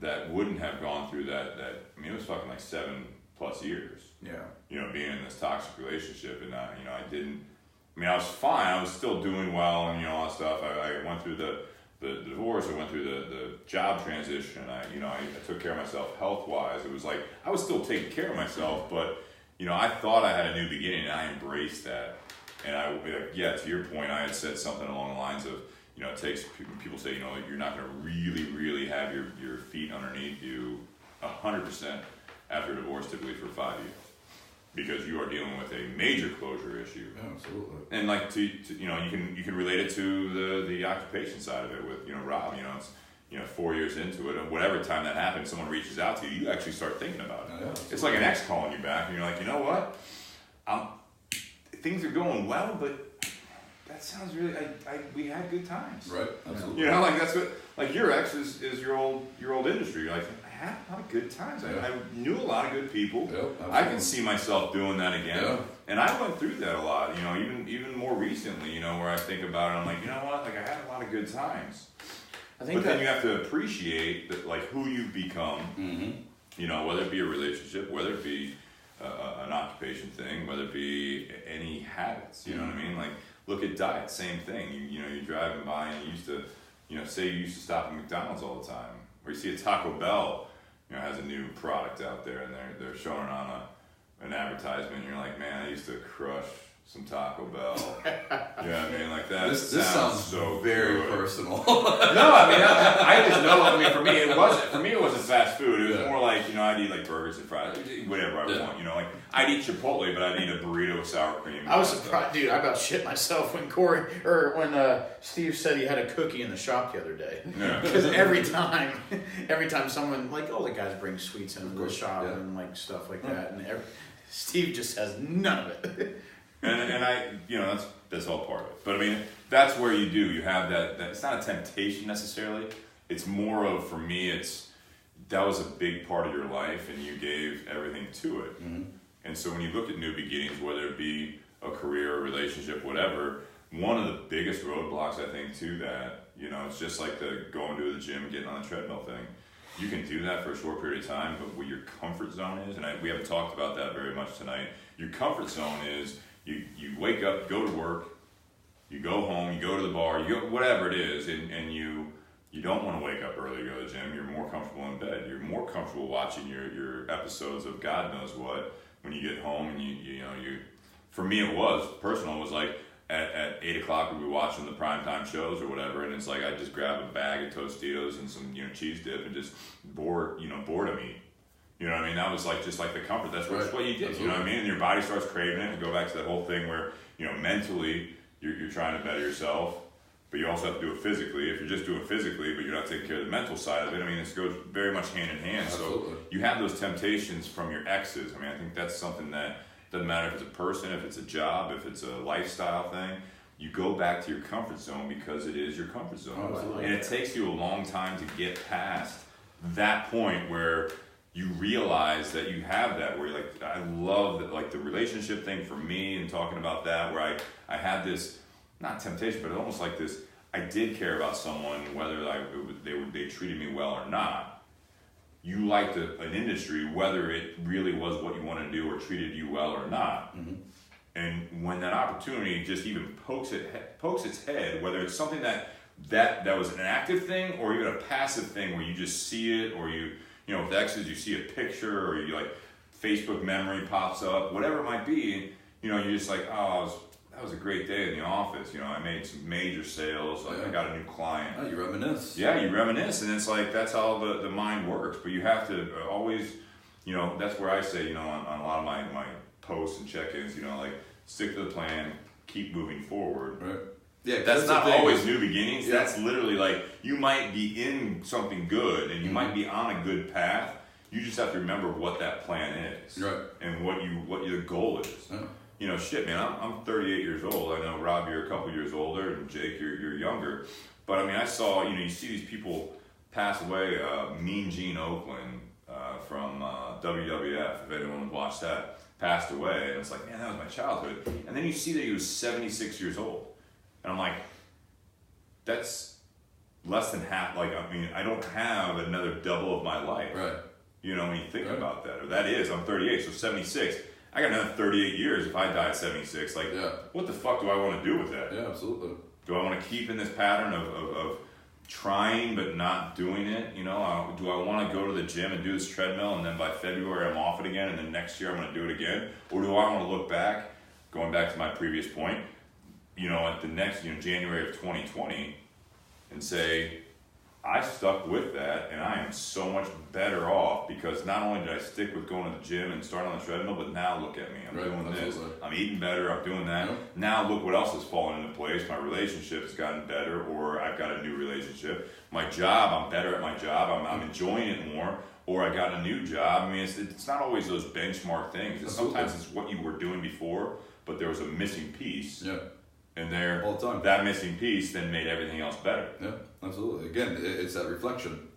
that wouldn't have gone through that. I mean, it was fucking like 7+ years. Yeah. Being in this toxic relationship, and I didn't. I mean, I was fine. I was still doing well, and all that stuff. I went through the divorce. I went through the job transition. I took care of myself health wise. It was like I was still taking care of myself, but I thought I had a new beginning, and I embraced that. And to your point, I had said something along the lines of, it takes, people say, you're not going to really, really have your feet underneath you 100% after a divorce, typically for 5 years, because you are dealing with a major closure issue. Yeah, absolutely. And like you can relate it to the occupation side of it with Rob. It's 4 years into it, and whatever time that happens, someone reaches out to you, you actually start thinking about it. Yeah, it's like an ex calling you back, and you're like, you know what, things are going well, but that sounds really. We had good times, right? Absolutely. That's what. Like your ex is your old industry. You're like, I had a lot of good times. Yeah. I knew a lot of good people. Yep, I can see myself doing that again. Yeah. And I went through that a lot. Even more recently. Where I think about it, I'm like, you know what? Like I had a lot of good times. But then you have to appreciate that, like, who you've become. You know, whether it be a relationship, whether it be an occupation thing, whether it be any habits. You know what I mean? Like, look at diet, same thing. You know, you're driving by and you used to, you know, say you used to stop at McDonald's all the time, or you see a Taco Bell, you know, has a new product out there and they're showing it on an advertisement. And you're like, man, I used to crush some Taco Bell. You know what I mean? Like that. This sounds so very good. personal. No, I mean, I just know. I mean, for me, it wasn't fast food. It was more like, you know, I'd eat like burgers and fries, whatever I want. You know, like I'd eat Chipotle, but I'd eat a burrito with sour cream. I was surprised, dude. I about shit myself when Steve said he had a cookie in the shop the other day. Yeah. Because every time someone, like, all the guys bring sweets into the shop and like stuff like that, and Steve just has none of it. And I, you know, that's all part of it. But I mean, that's where you have that it's not a temptation necessarily. It's more of, for me, that was a big part of your life and you gave everything to it. And so when you look at new beginnings, whether it be a career, a relationship, whatever, one of the biggest roadblocks, I think, to that, you know, it's just like the going to the gym, getting on the treadmill thing. You can do that for a short period of time, but what your comfort zone is, and we haven't talked about that very much tonight, your comfort zone is you wake up, go to work, you go home, you go to the bar, you go, whatever it is, and you don't want to wake up early to go to the gym. You're more comfortable in bed. You're more comfortable watching your episodes of God knows what when you get home, and you know, for me it was personal. It was like at 8 o'clock we'd be watching the primetime shows or whatever, and it's like I just grab a bag of Tostitos and some, you know, cheese dip and just boredom eat. You know what I mean? That was like just like the comfort. That's what you did. Absolutely. You know what I mean? And your body starts craving it. And go back to that whole thing where, you know, mentally you're trying to better yourself, but you also have to do it physically. If you're just doing it physically, but you're not taking care of the mental side of it, I mean, it goes very much hand in hand. Absolutely. So you have those temptations from your exes. I mean, I think that's something that doesn't matter if it's a person, if it's a job, if it's a lifestyle thing. You go back to your comfort zone because it is your comfort zone. Oh, and it takes you a long time to get past that point where you realize that you have that, where you're like, I love that, like the relationship thing for me, and talking about that, where I had this, not temptation, but almost like this, I did care about someone, whether they treated me well or not. You liked an industry, whether it really was what you wanted to do or treated you well or not. And when that opportunity just even pokes its head, whether it's something that was an active thing or even a passive thing where you just see it, or you know, with exes, you see a picture, or you like Facebook memory pops up, whatever it might be, you know, you're just like, oh, that was a great day in the office. You know, I made some major sales. Like I got a new client. Oh, you reminisce. Yeah, you reminisce, and it's like that's how the mind works. But you have to always, you know, that's where I say, you know, on a lot of my posts and check-ins, you know, like stick to the plan, keep moving forward. Right. Yeah, that's not always new beginnings. Yeah. That's literally like you might be in something good and you might be on a good path. You just have to remember what that plan is, right? And what your goal is. Yeah. You know, shit, man. I'm 38 years old. I know, Rob, you're a couple years older, and Jake, you're younger. But I mean, I saw, you know, you see these people pass away. Mean Gene Oakland from WWF, if anyone would watch that, passed away, and it's like, man, that was my childhood. And then you see that he was 76 years old. And I'm like, that's less than half. Like, I mean, I don't have another double of my life. Right. You know, when you think about that. Or that is, I'm 38, so 76. I got another 38 years if I die at 76. Like, what the fuck do I want to do with that? Yeah, absolutely. Do I want to keep in this pattern of trying but not doing it? You know, do I want to go to the gym and do this treadmill, and then by February I'm off it again, and then next year I'm going to do it again? Or do I want to look back, going back to my previous point, you know, at the next, you know, January of 2020, and say, I stuck with that, and I am so much better off because not only did I stick with going to the gym and start on the treadmill, but now look at me. I'm doing this. I'm eating better. I'm doing that. Now look what else has fallen into place. My relationship has gotten better, or I've got a new relationship. My job, I'm better at my job. I'm enjoying it more, or I got a new job. I mean, it's not always those benchmark things. Sometimes it's what you were doing before, but there was a missing piece. Yeah. And there, that missing piece then made everything else better. Yeah, absolutely. Again, it's that reflection.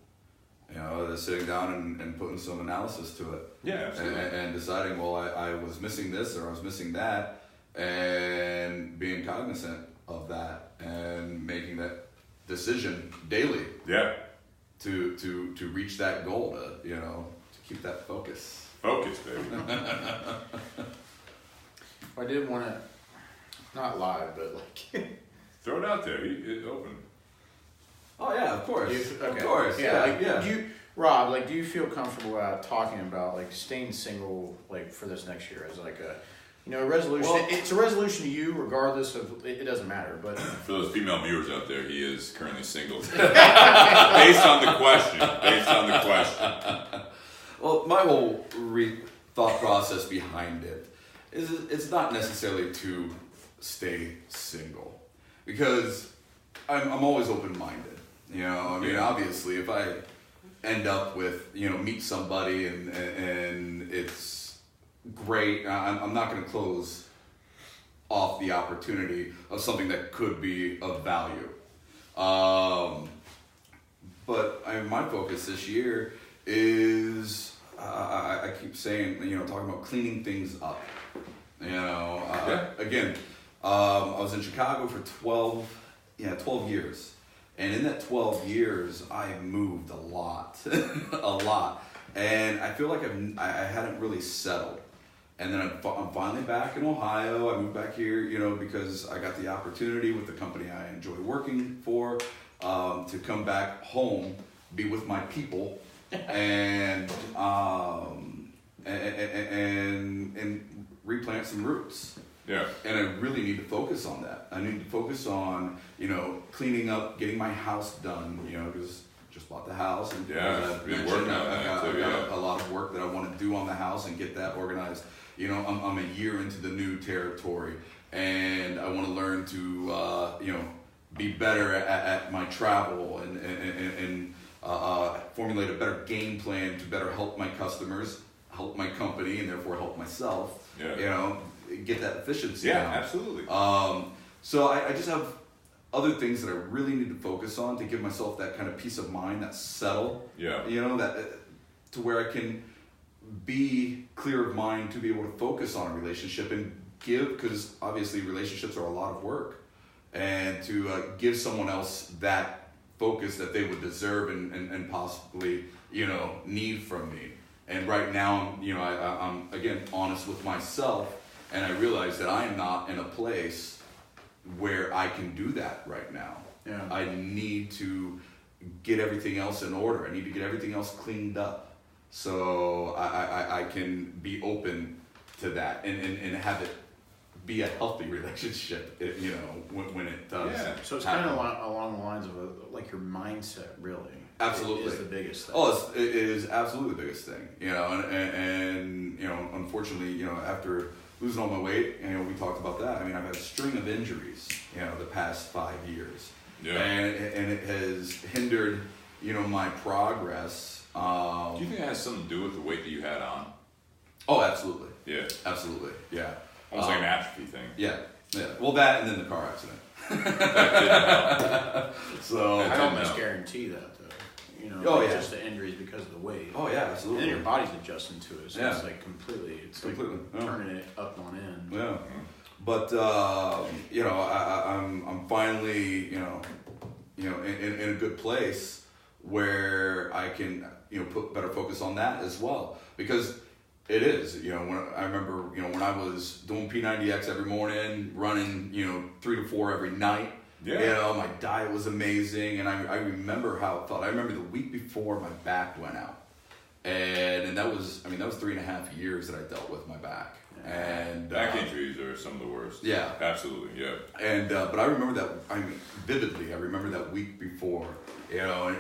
You know, the sitting down and putting some analysis to it. Yeah, absolutely. And deciding, well, I was missing this or I was missing that, and being cognizant of that and making that decision daily. Yeah. To reach that goal, to keep that focus. Focus, baby. I did want to, not live, but like. Throw it out there. It's open. Oh yeah, of course. Okay. Of course. Yeah. Rob, like, do you feel comfortable talking about like staying single like for this next year as like a resolution? Well, it's a resolution to you, regardless of it doesn't matter. But for those female viewers out there, he is currently single. Based on the question. Well, my whole thought process behind it is it's not necessarily to stay single, because I'm always open-minded. Obviously, if I end up with meet somebody and it's great, I'm not going to close off the opportunity of something that could be of value. But my focus this year is I keep saying, talking about cleaning things up. Again, I was in Chicago for 12 years. And in that 12 years, I moved a lot, And I feel like I hadn't really settled. And then I'm finally back in Ohio. I moved back here, because I got the opportunity with the company I enjoy working for, to come back home, be with my people, and replant some roots. Yeah. And I really need to focus on that. I need to focus on, cleaning up, getting my house done, because just bought the house. And I've got a lot of work that I want to do on the house and get that organized. I'm a year into the new territory, and I want to learn to, be better at my travel and formulate a better game plan to better help my customers, help my company, and therefore help myself. Yeah. Get that efficiency. Yeah, down. absolutely. So I just have other things that I really need to focus on to give myself that kind of peace of mind, that settle. Yeah. That to where I can be clear of mind to be able to focus on a relationship and give, because obviously relationships are a lot of work, and to give someone else that focus that they would deserve and possibly need from me. And right now, I'm again honest with myself. And I realize that I am not in a place where I can do that right now. Yeah. I need to get everything else in order. I need to get everything else cleaned up, so I can be open to that and have it be a healthy relationship. When it does. Yeah. So it's kind of along the lines of your mindset, really. Absolutely. Is the biggest thing. Oh, it is absolutely the biggest thing. And unfortunately, after losing all my weight, we talked about that. I've had a string of injuries, the past 5 years. Yeah. And it has hindered, my progress. Do you think it has something to do with the weight that you had on? Oh, absolutely. Yeah. Absolutely. Yeah. Almost like an atrophy thing. Yeah. Yeah. Well, that and then the car accident. That didn't help. So I almost guarantee that, though. Just the injuries because of the weight. Oh yeah, absolutely. And then your body's adjusting to it, so it's completely, yeah. turning it up on end. Yeah, but I'm finally in a good place where I can put better focus on that as well, because it is when I remember when I was doing P90X every morning, running 3 to 4 every night. Yeah. My diet was amazing, and I remember how it felt. I remember the week before my back went out, and that was 3.5 years that I dealt with my back. And back injuries are some of the worst. Yeah, absolutely. Yeah. And but I remember that. Vividly. I remember that week before. And I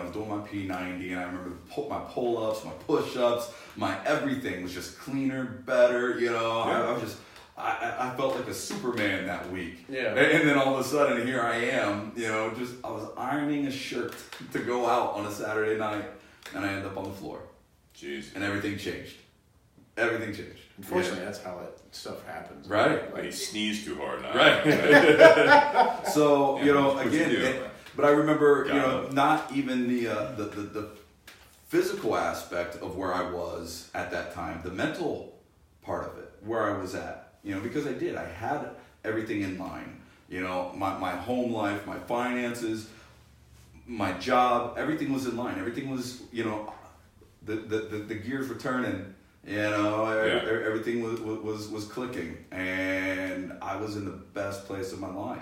was doing my P90, and I remember my pull-ups, my push-ups, my everything was just cleaner, better. I was just. I felt like a Superman that week. Yeah. And then all of a sudden, here I am, I was ironing a shirt to go out on a Saturday night, and I ended up on the floor. Jeez. And everything changed. Everything changed. Unfortunately, that's how that stuff happens. Right. He sneezed too hard now. Right. So, again, but I remember, not even the physical aspect of where I was at that time, the mental part of it, where I was at. Because I had everything in line. You know, my home life, my finances, my job, everything was in line. Everything was, you know, the gears were turning. You know, everything was clicking, and I was in the best place of my life.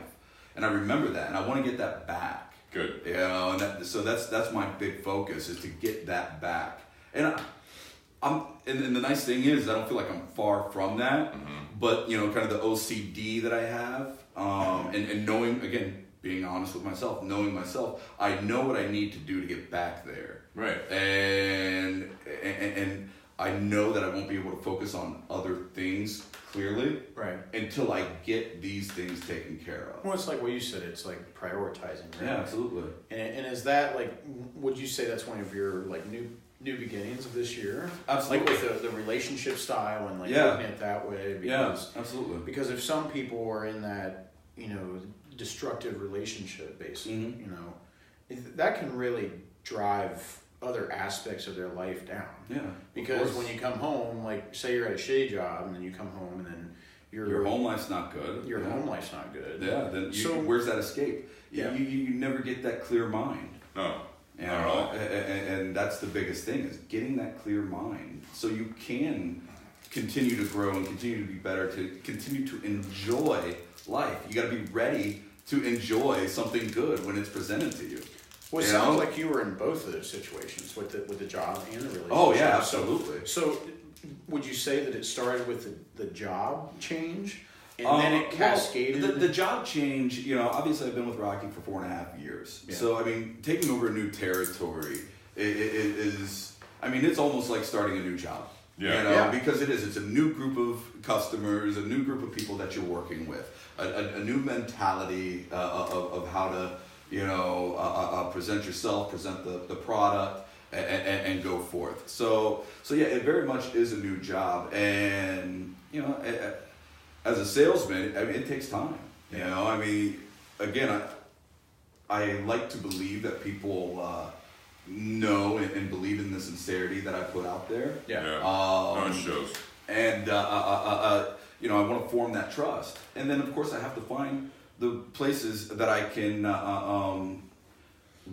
And I remember that, and I want to get that back. Good. You know, and so that's my big focus, is to get that back. And and the nice thing is, I don't feel like I'm far from that. But you know, kind of the OCD that I have, and knowing, again, being honest with myself, knowing myself, I know what I need to do to get back there. Right. And I know that I won't be able to focus on other things clearly, right, until I get these things taken care of. Well, it's like what you said. It's like prioritizing. Right? Yeah, absolutely. And is that like? Would you say that's one of your like new beginnings of this year? Absolutely. Like with the relationship style and like looking at it that way. Because, absolutely. Because if some people are in that, you know, destructive relationship, basically, you know, that can really drive other aspects of their life down. Yeah. Because when you come home, like say you're at a shitty job and then you come home and then your home life's not good. Your home life's not good. Yeah. Then where's that escape? Yeah. You never get that clear mind. No. You know, and that's the biggest thing, is getting that clear mind so you can continue to grow and continue to be better, to continue to enjoy life. You got to be ready to enjoy something good when it's presented to you. Well, it sounds like you were in both of those situations with the job and the relationship. Oh yeah, absolutely. So would you say that it started with the job change? And then it cascaded? Well, the job change, you know, obviously I've been with Rocky for 4.5 years. Yeah. So, I mean, taking over a new territory is, I mean, it's almost like starting a new job. Yeah. You know, because it's a new group of customers, a new group of people that you're working with, a new mentality of how to, you know, present yourself, present the product, and go forth. So yeah, it very much is a new job. And, you know, as a salesman, I mean, it takes time. You know, I mean, again, I like to believe that people know and believe in the sincerity that I put out there. Yeah. It shows. And you know, I want to form that trust, and then of course I have to find the places that I can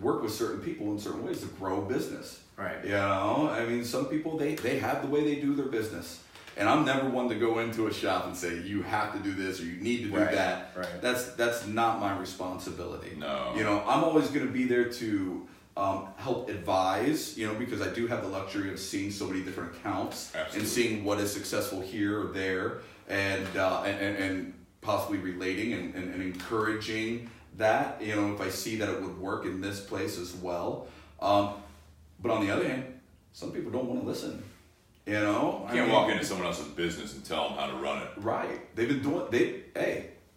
work with certain people in certain ways to grow business. Right. You know, I mean, some people they have the way they do their business. And I'm never one to go into a shop and say, you have to do this or you need to do that. Right. That's not my responsibility. No. You know, I'm always going to be there to help advise, you know, because I do have the luxury of seeing so many different accounts. Absolutely. And seeing what is successful here or there, and possibly relating and encouraging that, you know, if I see that it would work in this place as well. But on the other hand, some people don't want to listen. You know, you can't walk into someone else's business and tell them how to run it. Right. They've been doing.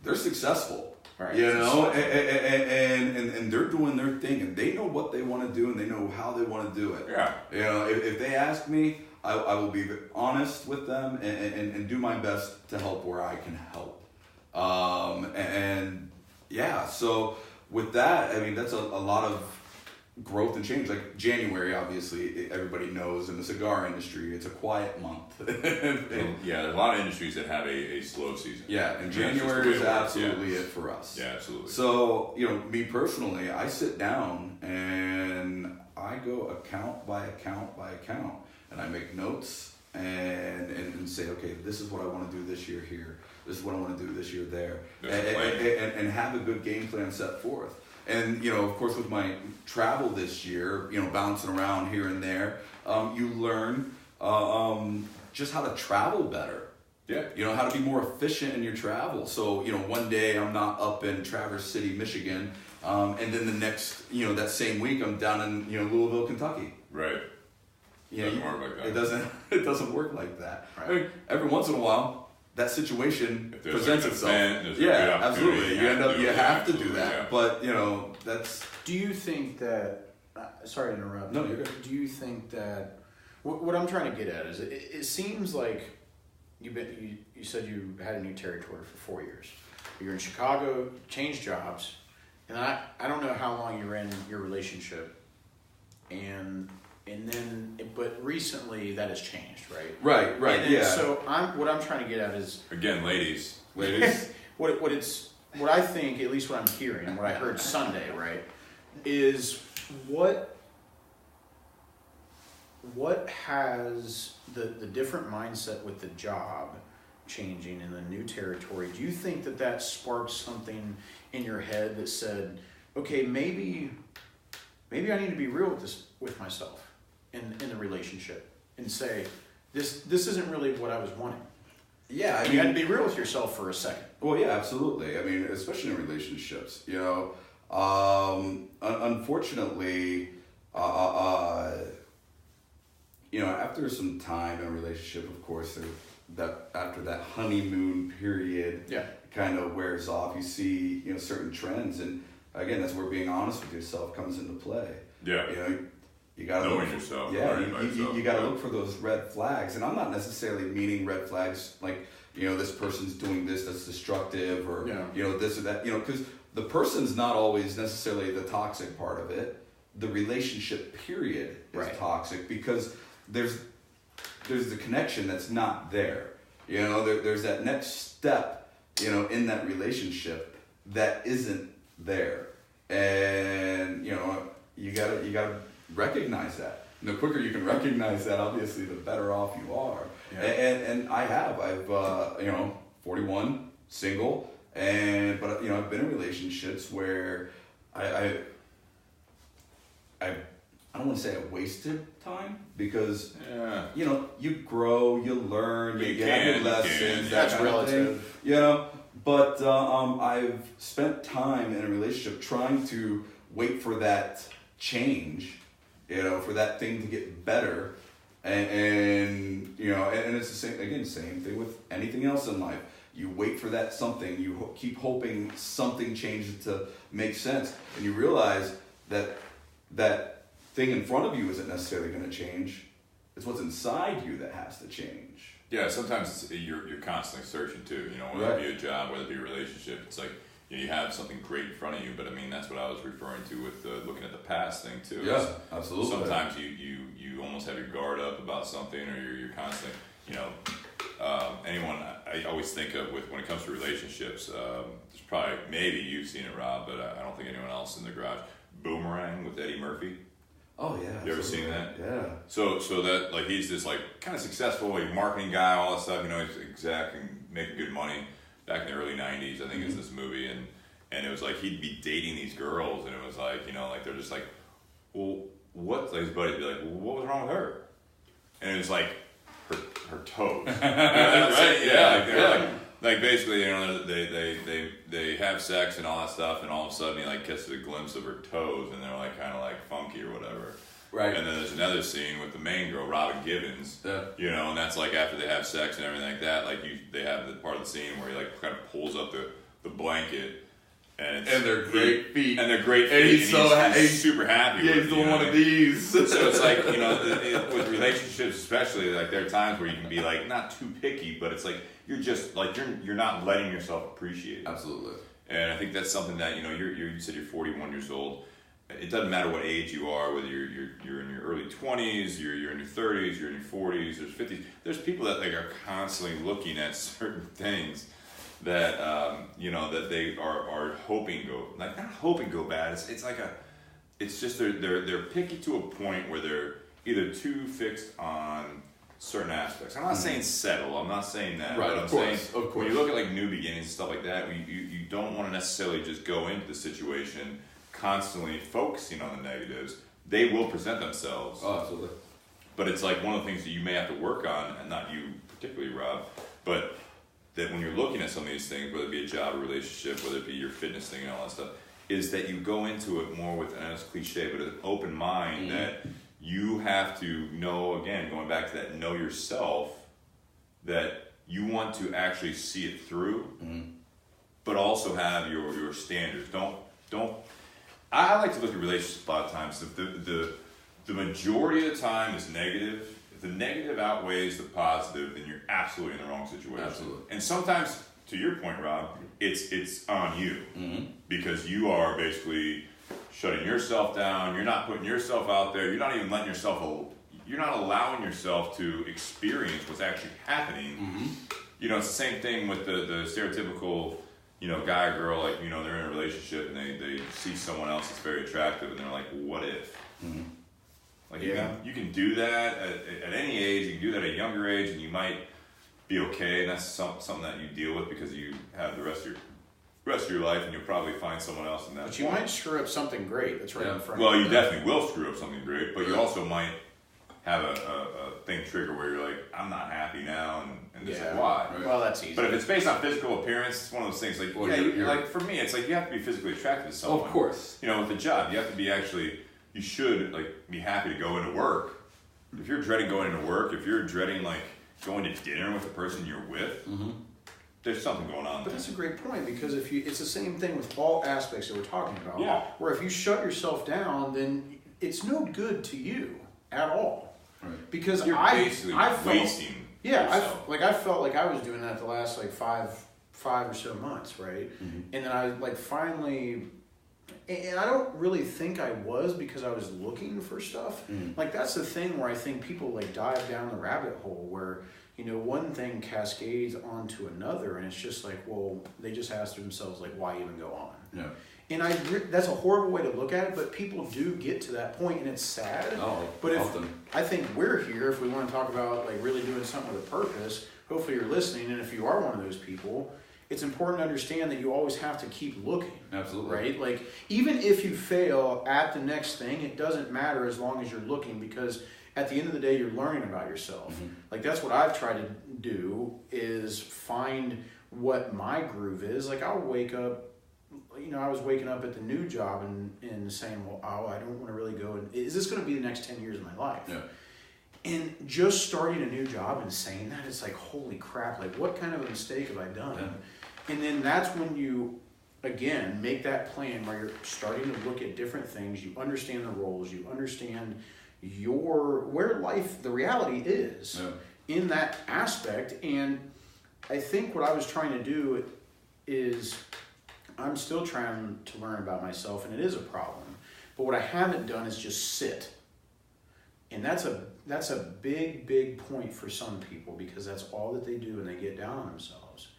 They're successful. Right. You know, and they're doing their thing, and they know what they want to do, and they know how they want to do it. Yeah. You know, if they ask me, I will be honest with them and do my best to help where I can help. And yeah, so with that, I mean, that's a lot of growth and change. Like January, obviously, everybody knows in the cigar industry, it's a quiet month. Yeah, there's a lot of industries that have a slow season. Yeah, and January is absolutely it for us. Yeah, absolutely. So, you know, me personally, I sit down and I go account by account by account, and I make notes and say, okay, this is what I want to do this year here. This is what I want to do this year there. And have a good game plan set forth. And, you know, of course, with my travel this year, you know, bouncing around here and there, you learn just how to travel better. Yeah. You know, how to be more efficient in your travel. So, you know, one day I'm not up in Traverse City, Michigan, and then the next, you know, that same week I'm down in, you know, Louisville, Kentucky. Right. Doesn't work like that. It doesn't work like that. Right. I mean, every once in a while, that situation presents like itself. Yeah, absolutely. You have to do that. Yeah. But, you know, that's... Do you think that... sorry to interrupt. No, you're good. Do you think that... What I'm trying to get at is it seems like you said you had a new territory for 4 years. You're in Chicago, changed jobs, and I don't know how long you're in your relationship, but recently that has changed, right? Right, yeah. So what I'm trying to get at is... Again, ladies. what it's what I think, at least what I'm hearing, and what I heard Sunday, right, is what has the different mindset with the job changing in the new territory? Do you think that sparked something in your head that said, okay, maybe I need to be real with myself in the relationship and say, this isn't really what I was wanting? Yeah, you had to be real with yourself for a second. Well, yeah, absolutely. I mean, especially in relationships, unfortunately, after some time in a relationship, of course, after that honeymoon period kind of wears off, you see, certain trends, and again, that's where being honest with yourself comes into play. Yeah. You gotta knowing yourself. Yeah, you gotta look for those red flags, and I'm not necessarily meaning red flags like this person's doing this that's destructive, or this or that. Because the person's not always necessarily the toxic part of it. The relationship period is toxic because there's the connection that's not there. There's that next step in that relationship that isn't there, and you gotta recognize that. And the quicker you can recognize that, obviously, the better off you are. Yeah. And I've 41, single, but I've been in relationships where I don't want to say I wasted time, because you grow, you learn, you have your lessons. That's relative. But I've spent time in a relationship trying to wait for that change, for that thing to get better, and it's the same thing with anything else in life. You wait for that something, you keep hoping something changes to make sense, and you realize that thing in front of you isn't necessarily going to change. It's what's inside you that has to change. Yeah, sometimes you're constantly searching too. Whether it be a job, whether it be a relationship, it's like you have something great in front of you. But I mean, that's what I was referring to with looking at the past thing too. Yeah, absolutely. Sometimes you almost have your guard up about something, or you're constantly, anyone I always think of when it comes to relationships. There's probably, maybe you've seen it, Rob, but I don't think anyone else in the garage. Boomerang with Eddie Murphy. Oh yeah. You ever seen that? Yeah. So that he's this kind of successful marketing guy, all that stuff. He's exec and making good money. Back in the early '90s, I think is this movie, and it was he'd be dating these girls, and it was they're just well, what? His buddy'd be like, well, what was wrong with her? And it was her toes. Right? Yeah. Basically, they have sex and all that stuff, and all of a sudden he catches a glimpse of her toes, and they're kind of funky or whatever. Right. And then there's another scene with the main girl, Robin Givens. Yeah. And that's after they have sex and everything like that. They have the part of the scene where he kind of pulls up the blanket. And they're great feet. And they're great feet. And he's super happy. Yeah, he's doing one of these. So it's with relationships especially, there are times where you can be not too picky, but it's you're just you're not letting yourself appreciate it. Absolutely. And I think that's something that you said you're 41 years old. It doesn't matter what age you are, whether you're in your early 20s, you're in your 30s, you're in your 40s, there's 50s. There's people that are constantly looking at certain things that that they are hoping go not hoping go bad. It's just they're picky to a point where they're either too fixed on certain aspects. I'm not saying settle. I'm not saying that. Right. But Of course. when you look at new beginnings and stuff like that, you don't want to necessarily just go into the situation constantly focusing on the negatives. They will present themselves. Oh, absolutely. But it's one of the things that you may have to work on, and not you particularly, Rob, but that when you're looking at some of these things, whether it be a job, a relationship, whether it be your fitness thing and all that stuff, is that you go into it more with, and it's cliche, but an open mind that you have to know, again, going back to that know yourself, that you want to actually see it through, but also have your standards. Don't. I like to look at relationships a lot of times. If the majority of the time is negative, if the negative outweighs the positive, then you're absolutely in the wrong situation. Absolutely. And sometimes, to your point, Rob, it's on you because you are basically shutting yourself down. You're not putting yourself out there. You're not even letting yourself. You're not allowing yourself to experience what's actually happening. It's the same thing with the stereotypical guy or girl, like, they're in a relationship and they see someone else that's very attractive and they're like, what if? Mm-hmm. Like, you can do that at any age. You can do that at a younger age, and you might be okay, and that's something that you deal with because you have the rest of your life, and you'll probably find someone else in that. But you might screw up something great that's right in front of you. Well, you definitely will screw up something great, but you also might have a thing trigger where you're like, I'm not happy now, and this is why. Right. Well, that's easy. But if it's based on physical appearance, it's one of those things like, like for me, it's like you have to be physically attracted to someone. Of course. With a job, you have to be you should be happy to go into work. If you're dreading going into work, if you're dreading going to dinner with the person you're with, there's something going on. But that's a great point, because it's the same thing with all aspects that we're talking about. Yeah. Where if you shut yourself down, then it's no good to you at all. Right. Because you're basically wasting. yourself. I felt like I was doing that the last 5 or so months, right? Mm-hmm. And then I finally. And I don't really think I was, because I was looking for stuff. That's the thing where I think people dive down the rabbit hole where, one thing cascades onto another, and it's just they just ask themselves why even go on? Yeah. And that's a horrible way to look at it, but people do get to that point, and it's sad. Oh, but often. I think we're here if we want to talk about really doing something with a purpose. Hopefully you're listening, and if you are one of those people, it's important to understand that you always have to keep looking. Absolutely. Right? Even if you fail at the next thing, it doesn't matter as long as you're looking, because at the end of the day, you're learning about yourself. Mm-hmm. That's what I've tried to do, is find what my groove is. I'll wake up, I was waking up at the new job and saying, I don't want to really go. Is this going to be the next 10 years of my life? Yeah. And just starting a new job and saying that, it's holy crap, what kind of a mistake have I done? Yeah. And then that's when you, again, make that plan where you're starting to look at different things. You understand the roles. You understand where life, the reality is in that aspect. And I think what I was trying to do is, I'm still trying to learn about myself, and it is a problem. But what I haven't done is just sit. And that's a big point for some people, because that's all that they do, and they get down on themselves.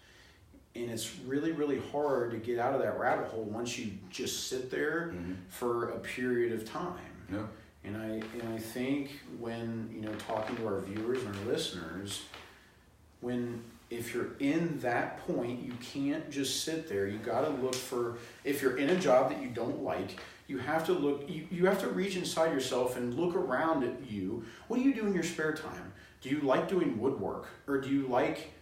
And it's really, really hard to get out of that rabbit hole once you just sit there for a period of time. Yeah. And I think when, talking to our viewers and our listeners, if you're in that point, you can't just sit there. You got to look for, if you're in a job that you don't like, you have to look, you have to reach inside yourself and look around at you. What do you do in your spare time? Do you like doing woodwork? Or do you like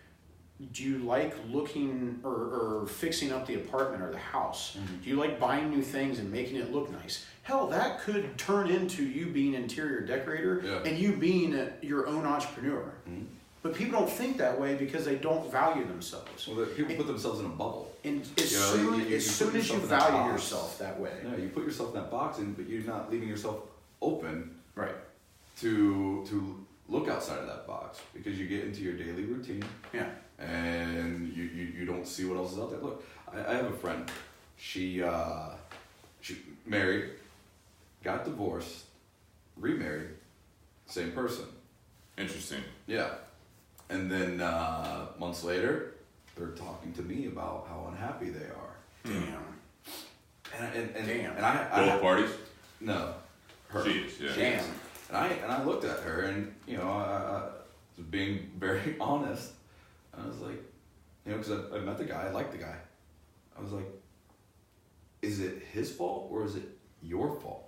looking or fixing up the apartment or the house? Mm-hmm. Do you like buying new things and making it look nice? Hell, that could turn into you being an interior decorator and you being your own entrepreneur. Mm-hmm. But people don't think that way because they don't value themselves. Well, people put themselves in a bubble. And as soon as you value yourself that way. Yeah, you put yourself in that box, but you're not leaving yourself open to look outside of that box, because you get into your daily routine. Yeah. And you don't see what else is out there. Look, I have a friend. She married, got divorced, remarried, same person. Interesting. Yeah. And then months later, they're talking to me about how unhappy they are. Damn. And I both parties? No, her. She is, yeah. Damn. And I looked at her, and I was being very honest. I was like, because I met the guy, I liked the guy. I was like, is it his fault or is it your fault?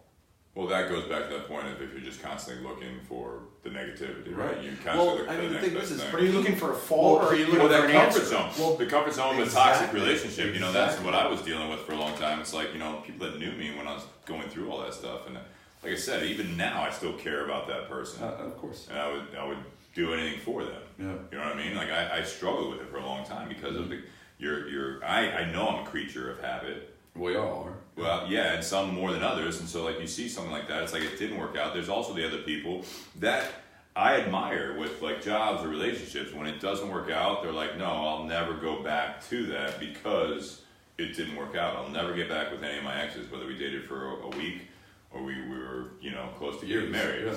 Well, that goes back to that point of if you're just constantly looking for the negativity, right? You Well, constantly look for the thing is, but are you looking for a fault or are you looking for an comfort answer? zone? Well, the comfort zone of a toxic relationship, that's what I was dealing with for a long time. It's like, people that knew me when I was going through all that stuff. And like I said, even now, I still care about that person. Of course. And I would do anything for them. Yeah. You know what I mean? I struggled with it for a long time because of I know I'm a creature of habit. We all are. Well, yeah, and some more than others. And so, you see something like that, it's like it didn't work out. There's also the other people that I admire with, jobs or relationships. When it doesn't work out, they're like, no, I'll never go back to that because it didn't work out. I'll never get back with any of my exes, whether we dated for a week or we were, close to getting married. Yeah.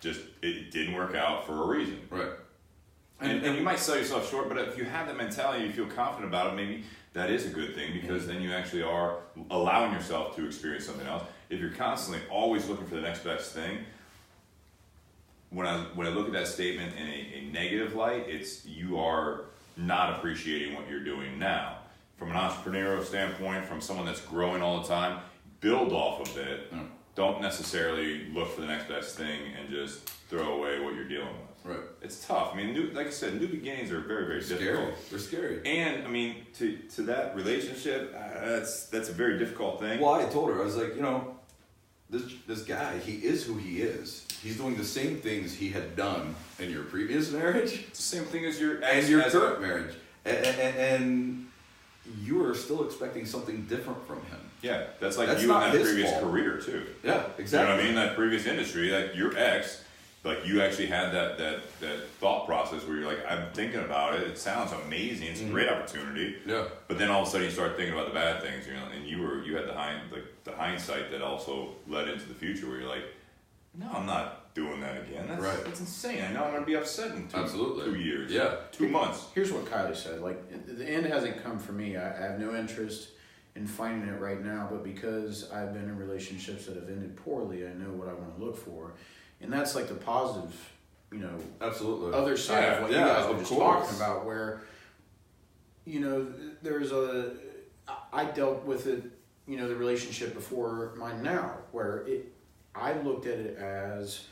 Just, it didn't work out for a reason. Right. And you might sell yourself short, but if you have that mentality, you feel confident about it, maybe that is a good thing, because then you actually are allowing yourself to experience something else. If you're constantly always looking for the next best thing, when I look at that statement in a negative light, it's you are not appreciating what you're doing now. From an entrepreneurial standpoint, from someone that's growing all the time, build off of it. Don't necessarily look for the next best thing and just throw away what you're dealing with. Right. It's tough. I mean, like I said, new beginnings are very, very difficult. They're scary. And I mean, to that relationship, that's a very difficult thing. Well, I told her, I was like, you know, this guy, he is who he is. He's doing the same things he had done in your previous marriage. It's the same thing as your current marriage, and you are still expecting something different from him. Yeah, that's like you in that previous career too. Yeah, exactly. You know what I mean? That previous industry, like your ex, like you actually had that thought process where you're like, I'm thinking about it. It sounds amazing. It's a great opportunity. Yeah. But then all of a sudden you start thinking about the bad things, you know, and you had the hindsight that also led into the future where you're like, no, I'm not doing that again. That's insane. I know I'm going to be upset in 2 years. Yeah. 2 months. Here's what Kylie said. Like, the end hasn't come for me. I have no interest in finding it right now, but because I've been in relationships that have ended poorly, I know what I want to look for. And that's like the positive, you know, absolutely other side of what you guys were just talking about, where, you know, I dealt with it, you know, the relationship before mine now, where I looked at it as,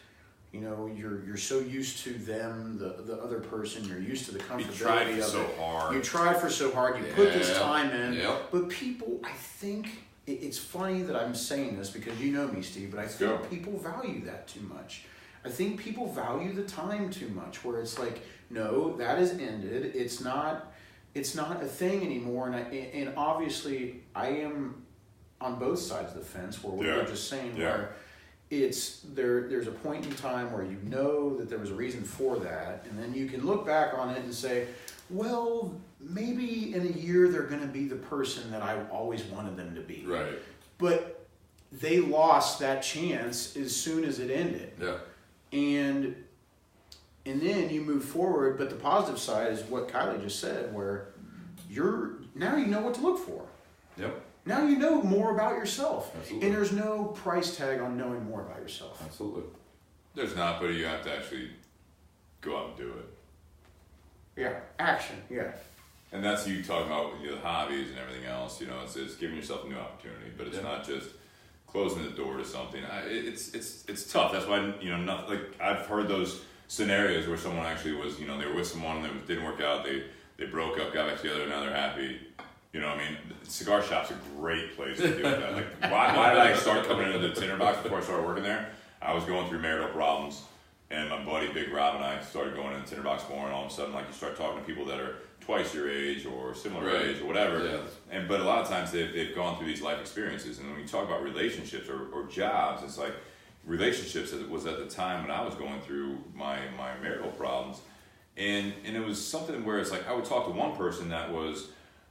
you know, you're so used to them, the other person, you're used to the comfortability of it. You tried for so hard. You put this time in. But people, I think, it's funny that I'm saying this because you know me, Steve, but I think people value that too much. I think people value the time too much, where it's like, no, that has ended. It's not a thing anymore. And obviously, I am on both sides of the fence, where we were just saying where there's a point in time where you know that there was a reason for that, and then you can look back on it and say, well, maybe in a year they're going to be the person that I always wanted them to be. Right. But they lost that chance as soon as it ended. Yeah. And then you move forward, but the positive side is what Kylie just said, where now you know what to look for. Yep. Now you know more about yourself. Absolutely. And there's no price tag on knowing more about yourself. Absolutely. There's not, but you have to actually go out and do it. Yeah, action, yeah. And that's you talking about the hobbies and everything else, you know, it's giving yourself a new opportunity, but it's not just closing the door to something. It's tough. That's why, you know, I've heard those scenarios where someone actually was, you know, they were with someone and it didn't work out, they broke up, got back together, now they're happy. You know what I mean? The cigar shop's a great place to do that. Like, why did I start coming into the Tinder Box before I started working there? I was going through marital problems, and my buddy Big Rob and I started going in the Tinder Box more, and all of a sudden, like, you start talking to people that are twice your age or similar age or whatever. Yeah. But a lot of times they've gone through these life experiences, and when you talk about relationships or jobs, it's like relationships was at the time when I was going through my marital problems, and it was something where it's like I would talk to one person that was,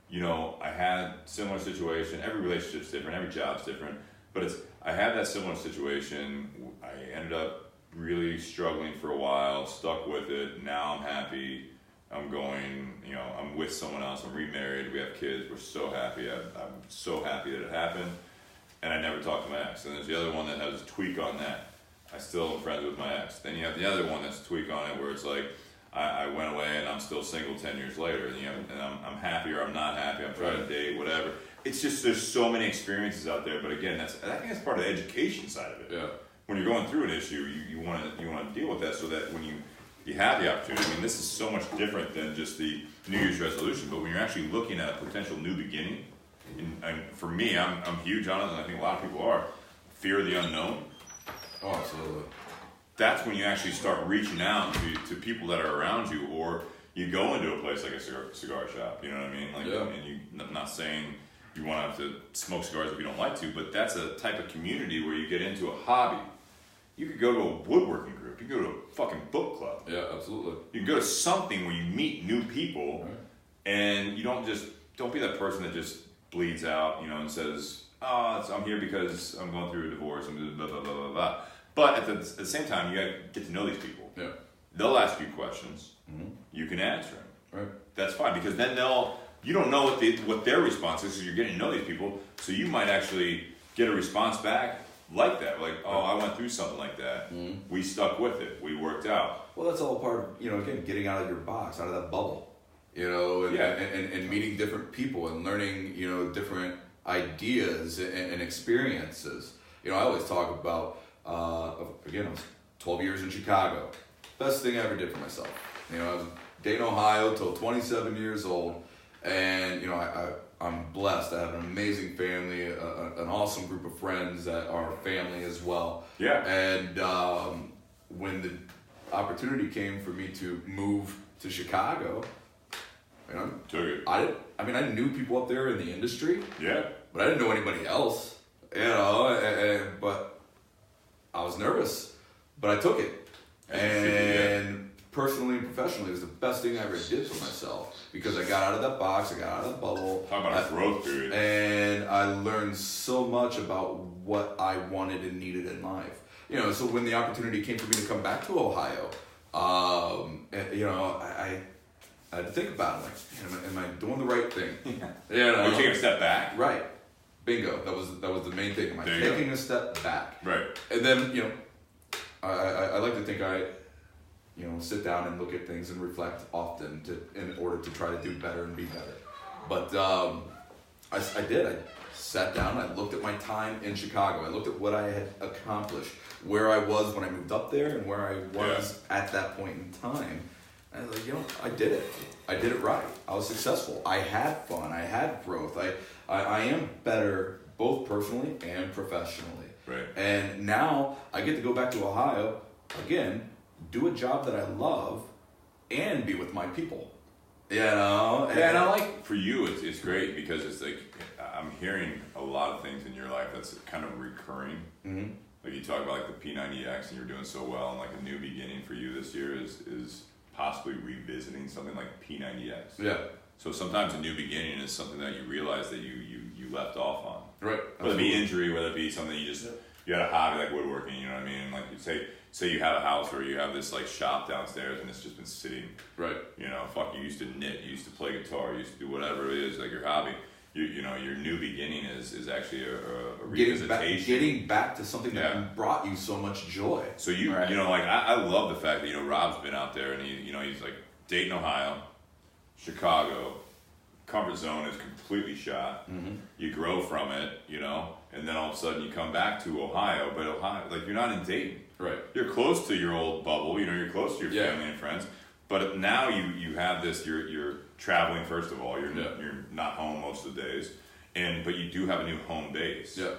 you know, I had similar situation. Every relationship's different, every job's different, but I had that similar situation. I ended up really struggling for a while, stuck with it. Now I'm happy. I'm going, you know, I'm with someone else. I'm remarried. We have kids. We're so happy. I'm so happy that it happened. And I never talked to my ex. And there's the other one that has a tweak on that. I still am friends with my ex. Then you have the other one that's a tweak on it where it's like, I went away and I'm still single 10 years later, and, you know, and I'm happy or I'm not happy, I'm trying to date, whatever. It's just, there's so many experiences out there, but again, I think that's part of the education side of it. Yeah. When you're going through an issue, you want to deal with that so that when you have the opportunity, I mean, this is so much different than just the New Year's resolution, but when you're actually looking at a potential new beginning, and for me, I'm huge on it, and I think a lot of people are, fear of the unknown. Oh, absolutely. That's when you actually start reaching out to people that are around you, or you go into a place like a cigar shop, you know what I mean? Like, and you, I'm not saying you want to have to smoke cigars if you don't like to, but that's a type of community where you get into a hobby. You could go to a woodworking group, you could go to a fucking book club. Yeah, absolutely. You can go to something where you meet new people, and you don't be that person that just bleeds out, you know, and says, I'm here because I'm going through a divorce and blah, blah, blah, blah, blah. But at the same time, you got to get to know these people. Yeah. they'll ask you questions. You can answer them. Right. That's fine, because then you don't know what their response is, because you're getting to know these people, so you might actually get a response back like that, like, oh, I went through something like that. We stuck with it. We worked out. Well, that's all part of, again, getting out of your box, out of that bubble, and meeting different people and learning, different ideas and experiences. I always talk about, again, I was 12 years in Chicago. Best thing I ever did for myself. I was in Dayton, Ohio till 27 years old, and, I'm blessed. I have an amazing family, an awesome group of friends that are family as well. Yeah. And when the opportunity came for me to move to Chicago, Took it. I knew people up there in the industry. Yeah. But I didn't know anybody else. But I was nervous. But I took it. And personally and professionally, it was the best thing I ever did for myself, because I got out of that box, I got out of that bubble. How about a growth period? And I learned so much about what I wanted and needed in life. So when the opportunity came for me to come back to Ohio, I had to think about it. Like, am I doing the right thing? We're taking a step back. Right. Bingo. That was the main thing. Am I taking a step back? Right. And then, I like to think I sit down and look at things and reflect often in order to try to do better and be better. But I did. I sat down, I looked at my time in Chicago. I looked at what I had accomplished, where I was when I moved up there and where I was at that point in time. And I was like, I did it. I did it right. I was successful. I had fun. I had growth. I am better both personally and professionally. Right. And now I get to go back to Ohio, again, do a job that I love, and be with my people. And I like, for you, it's great, because it's like, I'm hearing a lot of things in your life that's kind of recurring. Mm-hmm. Like you talk about like the P90X, and you're doing so well, and like a new beginning for you this year is possibly revisiting something like P90X. Yeah. So sometimes a new beginning is something that you realize that you left off on. Right. Whether it be injury, whether it be something you had a hobby like woodworking, you know what I mean? Like you say you have a house where you have this like shop downstairs and it's just been sitting. Right. You used to knit, you used to play guitar, you used to do whatever it is, like your hobby. Your new beginning is actually a revisitation. Getting back to something that brought you so much joy. So I love the fact that Robb's been out there, and he's like Dayton, Ohio, Chicago, comfort zone is completely shot. Mm-hmm. You grow from it, and then all of a sudden you come back to Ohio, but Ohio, like, you're not in Dayton. Right. You're close to your old bubble, you're close to your family and friends, but now you have this, you're traveling, first of all, you're not home most of the days, but you do have a new home base. Yeah.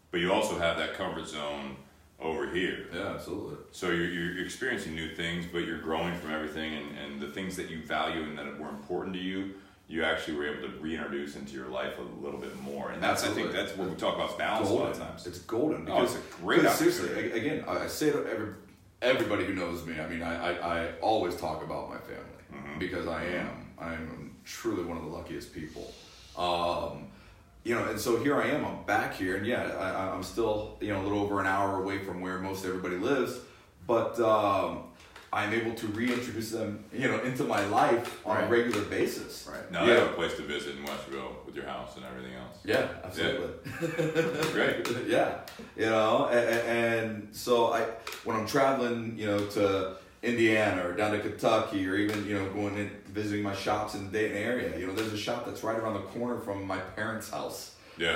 But you also have that comfort zone over here. Yeah, absolutely. So you're experiencing new things, but you're growing from everything, and the things that you value and that were important to you, you actually were able to reintroduce into your life a little bit more. And I think that's what we talk about, is balance golden. A lot of times. It's golden. It's a great opportunity. Seriously, again, I say to everybody who knows me, I always talk about my family, because I'm truly one of the luckiest people. And so here I am, I'm back here, and I'm still, a little over an hour away from where most everybody lives, but I'm able to reintroduce them, into my life on a regular basis. Right. Now they have a place to visit in Westerville with your house and everything else. Yeah, absolutely. Yeah. Great. Yeah, and so when I'm traveling, to Indiana or down to Kentucky, or even, going and visiting my shops in the Dayton area, there's a shop that's right around the corner from my parents' house. Yeah.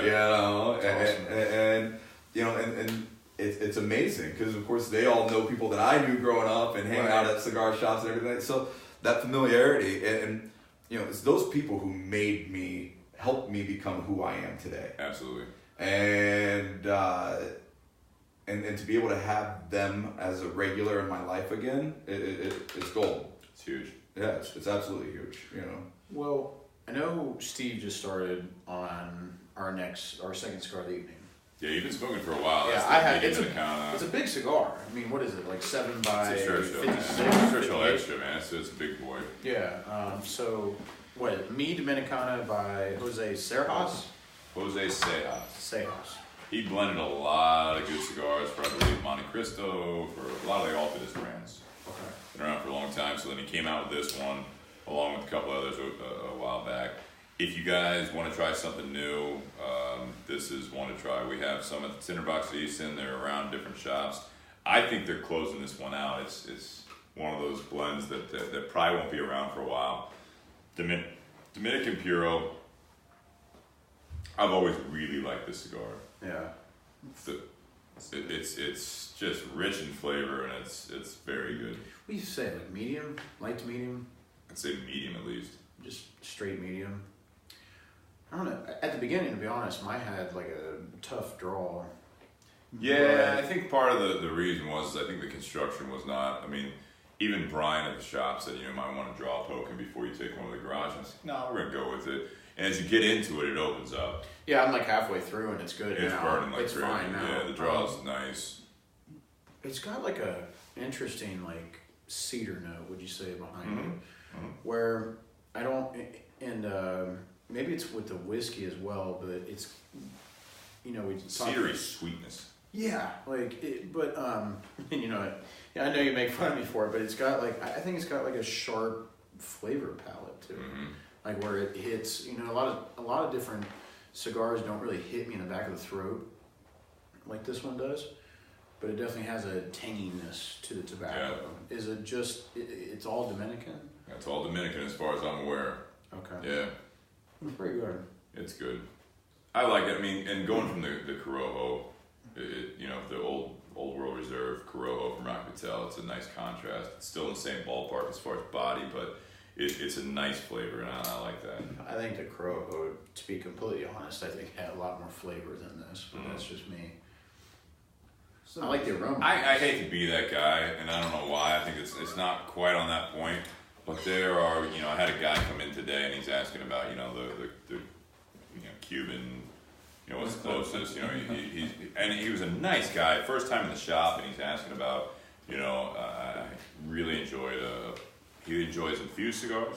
And it's amazing, because of course they all know people that I knew growing up and hanging out at cigar shops and everything. So that familiarity, and it's those people who helped me become who I am today. Absolutely. And to be able to have them as a regular in my life again, it's gold. It's huge. Yeah, it's absolutely huge. Well, I know Steve just started on our second cigar of the evening. Yeah, you've been smoking for a while. Yeah, it's a big cigar. I mean, what is it, like 7 by 56? Churchill extra, man. It's a big boy. Yeah. So, Mi Dominicana by Jose Sejas? Jose Sejas. Sejas. He blended a lot of good cigars for, I believe, Monte Cristo, for a lot of the Altadis brands. Been around for a long time. So then he came out with this one, along with a couple others a while back. If you guys want to try something new, this is one to try. We have some at the Tinder Box Easton. They're around different shops. I think they're closing this one out. It's one of those blends that probably won't be around for a while. Dominican Puro. I've always really liked this cigar. Yeah. It's just rich in flavor, and it's very good. What do you say, like medium, light to medium? I'd say medium at least. Just straight medium. I don't know. At the beginning, to be honest, mine had like a tough draw. Yeah, I think part of the reason was I think the construction was not. I mean, even Brian at the shop said, you might want to draw a token before you take one of the garage. And I said, no, we're gonna go with it. And as you get into it, it opens up. Yeah, I'm like halfway through and it's good it's now. Burning like it's crazy. Fine now. Yeah, the draw's nice. It's got like a interesting like cedar note, would you say, behind it? Mm-hmm. Where I don't, and maybe it's with the whiskey as well, but it's, we cedary sweetness. Yeah, like, but I know you make fun of me for it, but it's got like, I think it's got like a sharp flavor palette to it. Mm-hmm. Like where it hits, a lot of different cigars don't really hit me in the back of the throat like this one does, but it definitely has a tanginess to the tobacco. Yeah. Is it just, it's all Dominican? It's all Dominican as far as I'm aware. Okay. Yeah. It's pretty good. It's good. I like it. I mean, and going from the Corojo, the old World Reserve Corojo from Rocky Patel, it's a nice contrast. It's still in the same ballpark as far as body, but it's a nice flavor, and I like that. I think the Corojo, to be completely honest, I think had a lot more flavor than this, but that's just me. I like the aroma. I hate to be that guy, and I don't know why. I think it's not quite on that point. But there are, I had a guy come in today, and he's asking about, the Cuban, what's the closest, he was a nice guy, first time in the shop, and he's asking about, I really enjoyed, he enjoys infused cigars,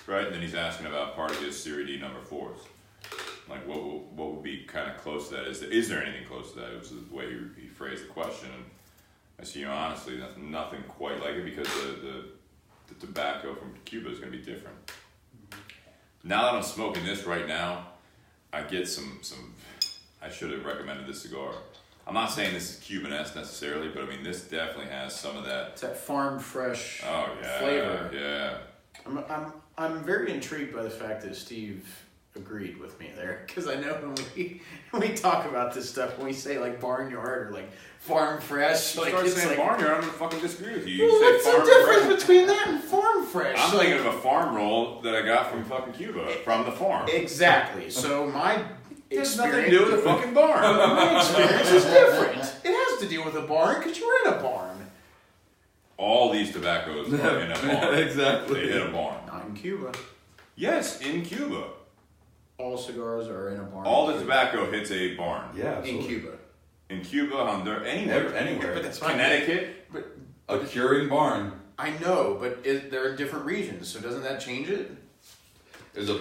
right? And then he's asking about part of his Series D number 4s. Like, what would be kind of close to that? Is there anything close to that? It was the way he phrased the question, and I see, honestly, nothing quite like it, because the tobacco from Cuba is going to be different. Now that I'm smoking this right now, I get some. I should have recommended this cigar. I'm not saying this is Cuban-esque necessarily, but I mean this definitely has some of that. It's that farm fresh flavor. Yeah. I'm very intrigued by the fact that Steve agreed with me there, because I know when we talk about this stuff, when we say like barnyard or like farm fresh, like start saying like, barnyard, I'm gonna fucking disagree with you. Well, what's the difference between that and farm fresh? I'm thinking of a farm roll that I got from fucking Cuba, from the farm. Exactly. So my it has nothing to do with a fucking barn. My experience is different. It has to do with a barn because you're in a barn. All these tobaccos are in a barn. Exactly. They hit a barn. Not in Cuba. Yes, in Cuba. All cigars are in a barn. All the tobacco hits a barn. Yeah, absolutely. In Cuba. In Cuba, Honduras, anywhere. But that's Connecticut. A curing barn. I know, but there are different regions, so doesn't that change it? Is a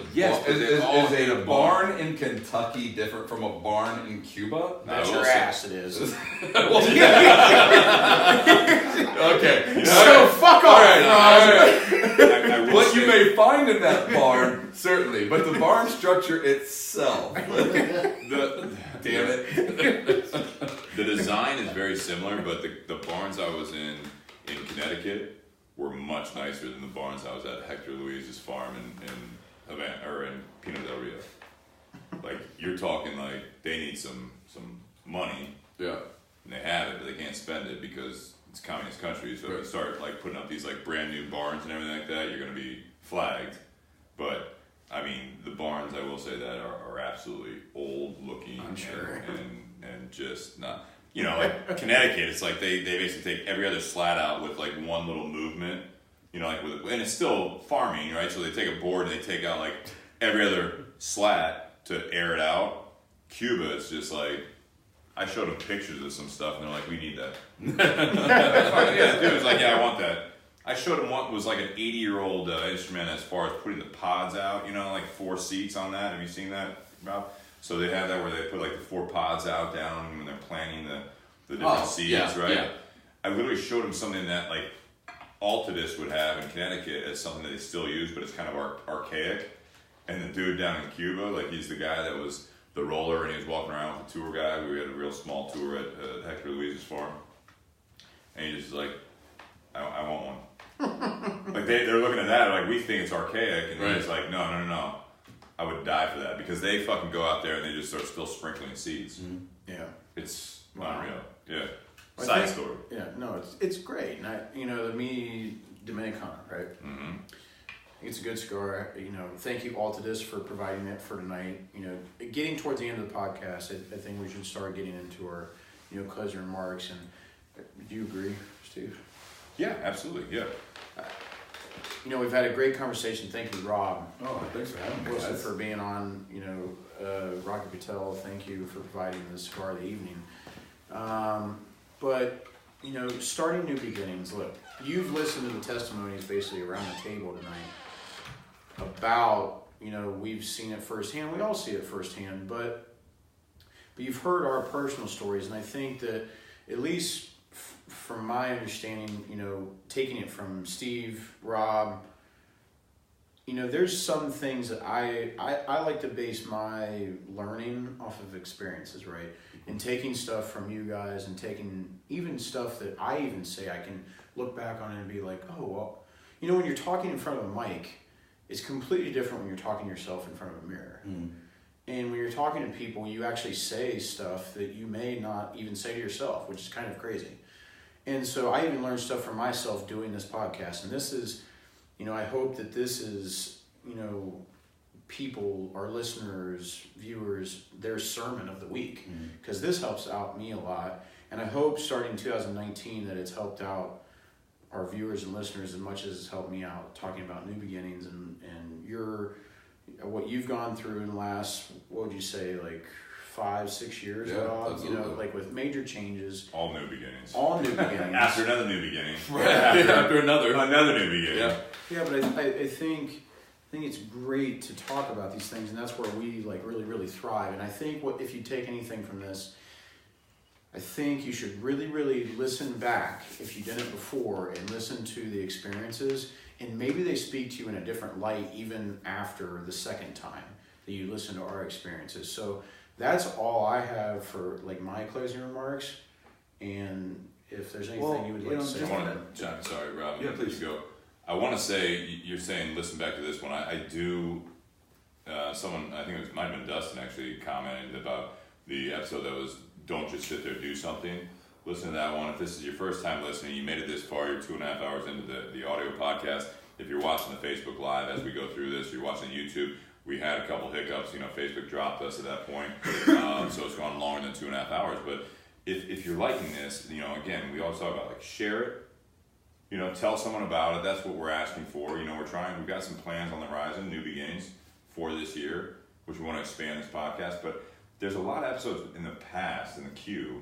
barn in Kentucky different from a barn in Cuba? That's your ass, it is. Okay. So fuck off, all right. What you may find in that barn, certainly, but the barn structure itself. Damn it. The design is very similar, but the barns I was in Connecticut were much nicer than the barns I was at Hector Luis's farm in Havana, or in Pino del Rio. Like, you're talking like they need some money. Yeah. And they have it, but they can't spend it because it's a communist country. So if you start like putting up these like brand new barns and everything like that, you're gonna be flagged. But I mean, the barns, I will say that are absolutely old looking. I'm sure. And just not, like Connecticut, it's like they basically take every other slat out with like one little movement. And it's still farming, right? So they take a board and they take out like every other slat to air it out. Cuba, it's just like, I showed them pictures of some stuff and they're like, we need that. Yeah, the dude was like, yeah, I want that. I showed him what was like an 80-year-old instrument as far as putting the pods out, like 4 seats on that. Have you seen that, Rob? So they have that where they put like the 4 pods out down when they're planting the different seeds, right? Yeah. I literally showed him something that like Altadis would have in Connecticut as something that they still use, but it's kind of archaic. And the dude down in Cuba, like he's the guy that was the roller, and he was walking around with the tour guide. We had a real small tour at Hector Luis's farm, and he just was like, I want one. Like they're looking at that, like we think it's archaic, and he's like, no, I would die for that, because they fucking go out there and they just start still sprinkling seeds. Mm-hmm. Yeah, it's unreal. Yeah, side story. Yeah, no, it's great, and the Mi Dominicana, right? Mm-hmm. It's a good cigar. Thank you, Altadis, for providing it for tonight. Getting towards the end of the podcast, I think we should start getting into our, closing remarks. And do you agree, Steve? Yeah, absolutely. Yeah. We've had a great conversation. Thank you, Robb. Oh, thanks for having me. Wilson, for being on. Rocky Patel, thank you for providing the cigar of the evening. But starting new beginnings. Look, you've listened to the testimonies basically around the table tonight about, we've seen it firsthand. We all see it firsthand, but you've heard our personal stories, and I think that at least from my understanding, taking it from Steve, Robb, there's some things that I like to base my learning off of experiences, right? And taking stuff from you guys, and taking even stuff that I even say I can look back on it and be like, oh, well, when you're talking in front of a mic, it's completely different when you're talking to yourself in front of a mirror. Mm. And when you're talking to people, you actually say stuff that you may not even say to yourself, which is kind of crazy. And so I even learned stuff from myself doing this podcast. And this is, I hope that this is, people, our listeners, viewers, their sermon of the week. Because this helps out me a lot. And I hope starting 2019 that it's helped out our viewers and listeners as much as it's helped me out, talking about new beginnings and what you've gone through in the last, what would you say, like 5-6 years, Rob? Like with major changes. All new beginnings. After another new beginning. Right. After another new beginning. Yeah, but I think it's great to talk about these things, and that's where we like really, really thrive. And I think if you take anything from this, I think you should really, really listen back if you didn't before, and listen to the experiences, and maybe they speak to you in a different light even after the second time that you listen to our experiences. So that's all I have for like my closing remarks. And if there's anything you would like to say, John, sorry, Rob. Yeah, please go. I want to say, you're saying listen back to this one. I do. Someone, I think it might have been Dustin, actually commented about the episode that was "Don't just sit there, do something." Listen to that one. If this is your first time listening, you made it this far, you're 2.5 hours into the audio podcast. If you're watching the Facebook Live as we go through this, you're watching YouTube, we had a couple hiccups. Facebook dropped us at that point, so it's gone longer than 2.5 hours. But if you're liking this, again, we always talk about like share it. Tell someone about it. That's what we're asking for. We've got some plans on the horizon, new beginnings for this year, which we want to expand this podcast. But there's a lot of episodes in the past, in the queue,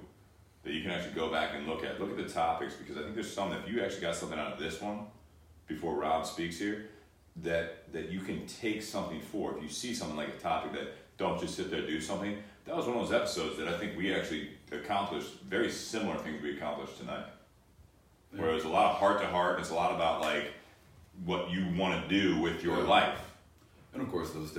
that you can actually go back and look at. Look at the topics, because I think there's some that if you actually got something out of this one before Rob speaks here, that you can take something for. If you see something like a topic that don't just sit there, do something, that was one of those episodes that I think we actually accomplished very similar things we accomplished tonight. Yeah. Where it was a lot of heart to heart, and it's a lot about like what you want to do with your life. And of course, those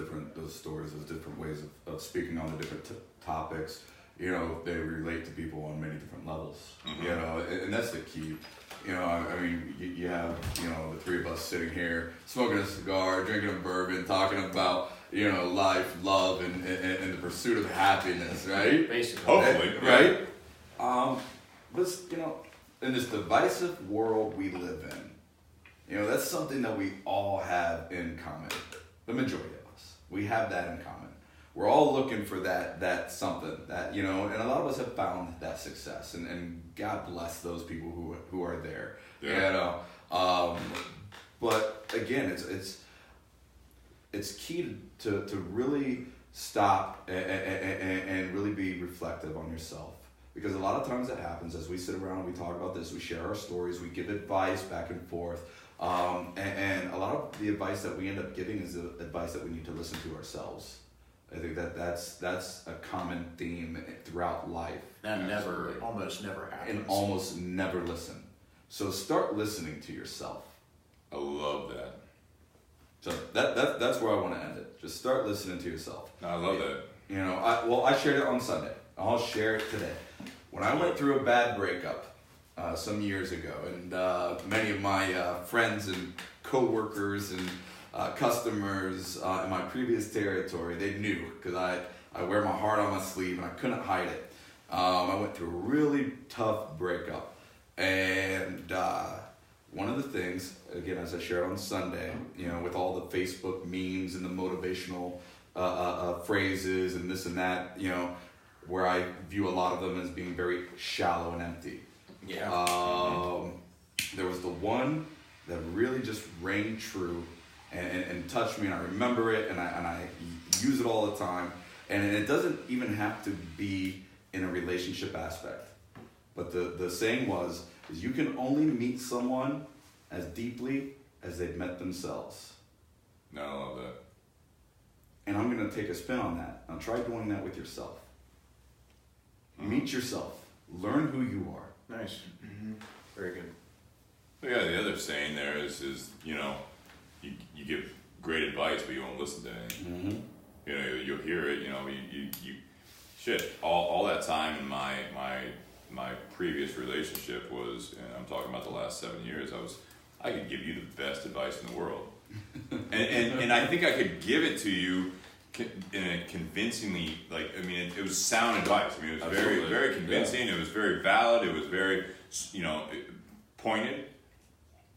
stories, those different ways of speaking on the different topics, they relate to people on many different levels. Mm-hmm. And that's the key. You have, the three of us sitting here, smoking a cigar, drinking a bourbon, talking about, life, love, and the pursuit of happiness, right? Basically. Hopefully. Right? But, in this divisive world we live in, that's something that we all have in common. The majority of us. We have that in common. We're all looking for that something that, and a lot of us have found that success, and God bless those people who are there. Yeah. But again, it's key to really stop and really be reflective on yourself, because a lot of times that happens as we sit around and we talk about this, we share our stories, we give advice back and forth, and a lot of the advice that we end up giving is the advice that we need to listen to ourselves. I think that's a common theme throughout life. That almost never happens. And almost never listen. So start listening to yourself. I love that. So that's where I want to end it. Just start listening to yourself. I love that. You know, I shared it on Sunday. I'll share it today. When I went through a bad breakup some years ago, and many of my friends and co-workers and customers in my previous territory, they knew, because I wear my heart on my sleeve and I couldn't hide it. I went through a really tough breakup, and one of the things, again, as I shared on Sunday, you know, with all the Facebook memes and the motivational phrases and this and that, you know, where I view a lot of them as being very shallow and empty. Yeah. There was the one that really just rang true and touched me, and I remember it, and I use it all the time. And it doesn't even have to be in a relationship aspect. But the saying is you can only meet someone as deeply as they've met themselves. No, I love that. And I'm going to take a spin on that. Now try doing that with yourself. Meet yourself. Learn who you are. Nice. Mm-hmm. Very good. But yeah, the other saying there is you know, you give great advice, but you won't listen to anything. Mm-hmm. You know, you'll hear it. You know, you shit. All that time in my previous relationship was, and I'm talking about the last 7 years. I could give you the best advice in the world, and I think I could give it to you in a convincingly, like, I mean, it was sound advice. I mean, it was very, very convincing. Yeah. It was very valid. It was very, you know, pointed.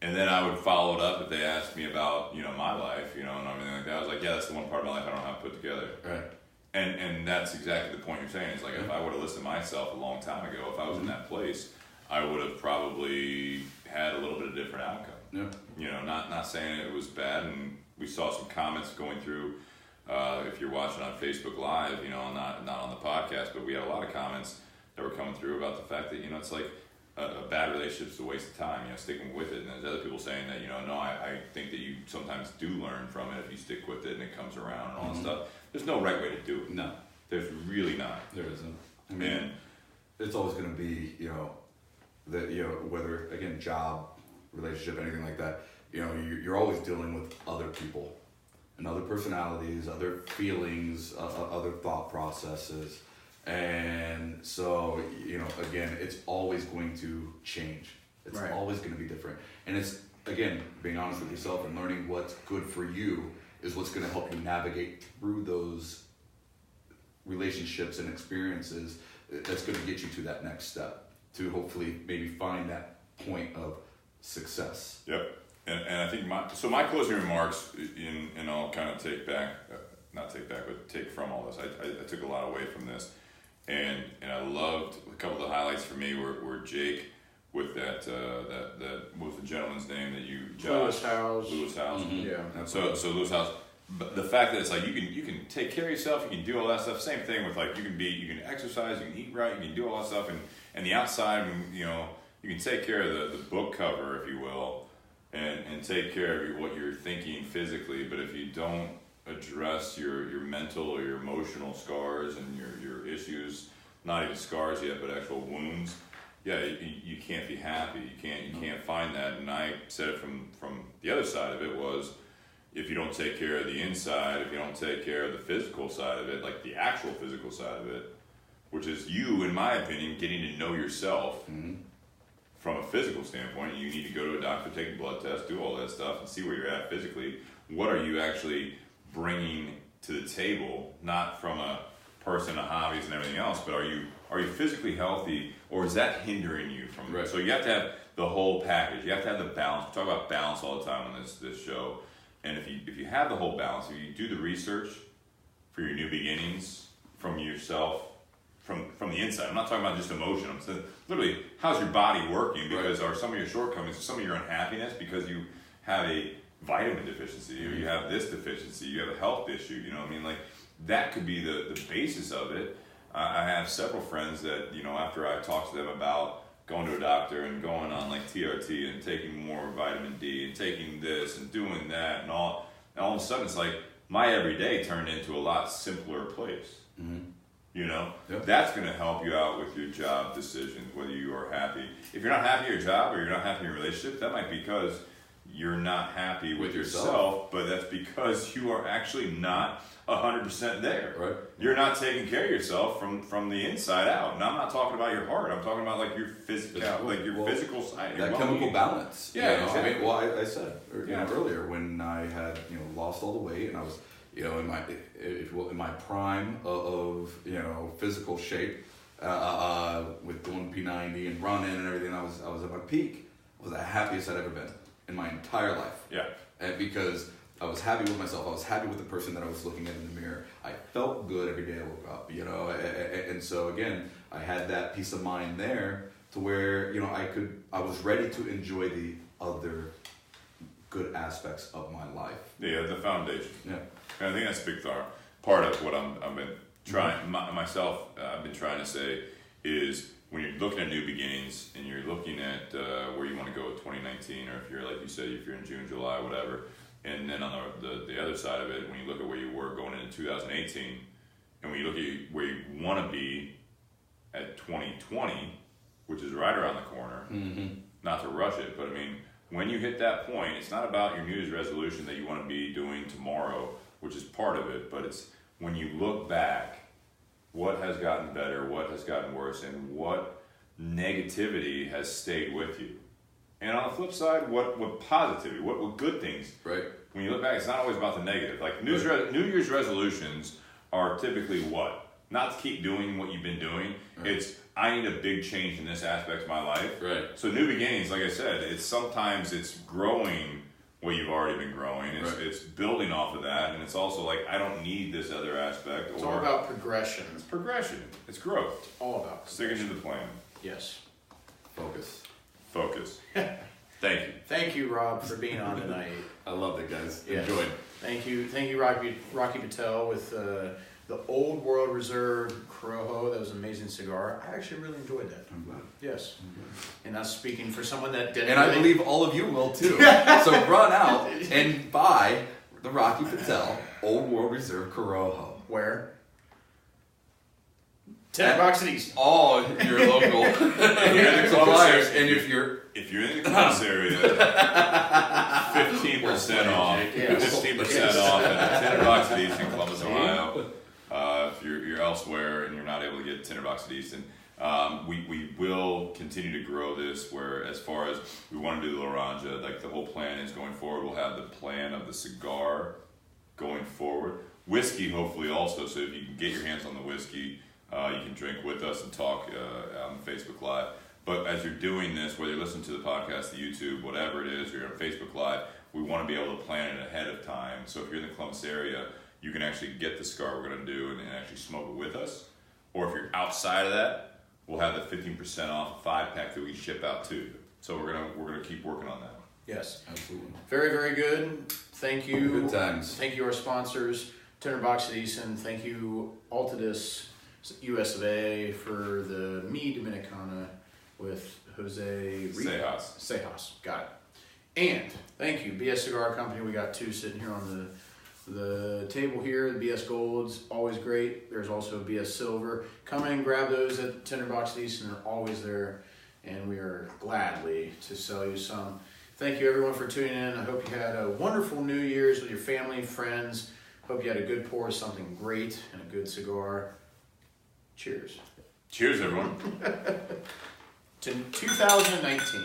And then I would follow it up if they asked me about, you know, my life, you know, and everything like that. I was like, yeah, that's the one part of my life I don't have put together. Right. And that's exactly the point you're saying. It's like, if I would have listened to myself a long time ago, if I was in that place, I would have probably had a little bit of different outcome. Yeah. You know, not saying it was bad. And we saw some comments going through. If you're watching on Facebook Live, you know, not on the podcast, but we had a lot of comments that were coming through about the fact that, you know, it's like a bad relationship is a waste of time, you know, sticking with it. And there's other people saying that, you know, no, I think that you sometimes do learn from it if you stick with it and it comes around and all that stuff. There's no right way to do it. No. There's really not. There isn't. I mean, it's always going to be, you know, whether, again, job, relationship, anything like that, you know, you're always dealing with other people. And other personalities, other feelings, other thought processes. And so, you know, again, it's always going to change. It's always going to be different. And it's, again, being honest with yourself and learning what's good for you is what's going to help you navigate through those relationships and experiences that's going to get you to that next step, to hopefully maybe find that point of success. Yep. And I think my closing remarks, and I'll kind of take from all this. I took a lot away from this, and I loved a couple of the highlights for me were Jake with that what was the gentleman's name that you Lewis House. Mm-hmm. Yeah. So Lewis House. But the fact that it's like you can take care of yourself, you can do all that stuff. Same thing with like you can exercise, you can eat right, you can do all that stuff, and the outside, you know, you can take care of the book cover, if you will. And take care of what you're thinking physically, but if you don't address your mental or your emotional scars and your issues, not even scars yet, but actual wounds, yeah, you can't be happy. You can't find that. And I said it from the other side of it was, if you don't take care of the inside, if you don't take care of the physical side of it, like the actual physical side of it, which is you, in my opinion, getting to know yourself. Mm-hmm. From a physical standpoint, you need to go to a doctor, take a blood test, do all that stuff, and see where you're at physically. What are you actually bringing to the table? Not from a person, a hobbies, and everything else, but are you physically healthy, or is that hindering you from? Right. So you have to have the whole package. You have to have the balance. We talk about balance all the time on this show, and if you have the whole balance, if you do the research for your new beginnings from yourself. From the inside. I'm not talking about just emotion. I'm saying literally, how's your body working? Because are some of your shortcomings, some of your unhappiness because you have a vitamin deficiency or you have this deficiency, you have a health issue, you know what I mean? Like that could be the basis of it. I have several friends that, you know, after I talk to them about going to a doctor and going on like TRT and taking more vitamin D and taking this and doing that and all of a sudden it's like my everyday turned into a lot simpler place. Mm-hmm. You know, Yep. that's going to help you out with your job decisions, whether you are happy. If you're not happy in your job or you're not happy in your relationship, that might be because you're not happy with yourself, but that's because you are actually not 100% there. Right. You're not taking care of yourself from the inside out. And I'm not talking about your heart. I'm talking about like your physical side. That chemical balance. Yeah, you know? exactly. I mean, well, I said earlier when I had lost all the weight and I was in my in my prime of physical shape with doing P90 and running and everything. I was at my peak. I was the happiest I'd ever been in my entire life. Yeah. And because I was happy with myself. I was happy with the person that I was looking at in the mirror. I felt good every day I woke up, and so again, I had that peace of mind there to where, I was ready to enjoy the other good aspects of my life. Yeah, the foundation. Yeah. And I think that's a big part of what I've been trying, I've been trying to say is when you're looking at new beginnings and you're looking at where you want to go with 2019, or if you're, like you said, if you're in June, July, whatever, and then on the other side of it, when you look at where you were going into 2018, and when you look at where you want to be at 2020, which is right around the corner, not to rush it, but I mean, when you hit that point, it's not about your New Year's resolution that you want to be doing tomorrow, which is part of it, but it's when you look back, what has gotten better, what has gotten worse, and what negativity has stayed with you. And on the flip side, what positivity, what good things. Right. When you look back, it's not always about the negative. Like New Year's resolutions are typically what? Not to keep doing what you've been doing. Right. It's, I need a big change in this aspect of my life. Right. So new beginnings, like I said, sometimes it's growing what you've already been growing. It's building off of that, and it's also like, I don't need this other aspect. It's all about progression. It's progression. It's growth. It's all about sticking to the plan. Yes. Focus. Thank you. Thank you, Rob, for being on tonight. I loved it, guys. Yes. Enjoyed. Thank you, Rocky Patel with the Olde World Reserve Corojo. That was an amazing cigar. I actually really enjoyed that. I'm glad. Yes. And that's speaking for someone that didn't. And I believe all of you will too. So run out and buy the Rocky Patel Olde World Reserve Corojo. Where? Tinder Box at Easton. Oh, you're local. If you're in the Columbus area, and if you're in the Columbus area, 15% off. 15% off at Tinder Box at Easton, Columbus, Ohio. If you're elsewhere and you're not able to get Tinder Box at Easton, we will continue to grow this. Where as far as we want to do the Laranja, like the whole plan is going forward. We'll have the plan of the cigar going forward. Whiskey, hopefully, also. So if you can get your hands on the whiskey. You can drink with us and talk on Facebook Live. But as you're doing this, whether you're listening to the podcast, the YouTube, whatever it is, or you're on Facebook Live, we want to be able to plan it ahead of time. So if you're in the Columbus area, you can actually get the cigar we're going to do and actually smoke it with us. Or if you're outside of that, we'll have the 15% off 5-pack that we ship out to you. So we're gonna keep working on that. Yes. absolutely Very, very good. Thank you. good times. Thank you, our sponsors, Tinder Box at Easton. Thank you, Altadis USA for the Mi Dominicana with Jose Sejas. Got it. And thank you, BS Cigar Company. We got two sitting here on the table here. The BS Golds, always great. There's also BS Silver. Come in, grab those at Tinder Box at Easton. They're always there, and we are gladly to sell you some. Thank you, everyone, for tuning in. I hope you had a wonderful New Year's with your family and friends. Hope you had a good pour of something great and a good cigar. Cheers. Cheers, everyone. To 2019.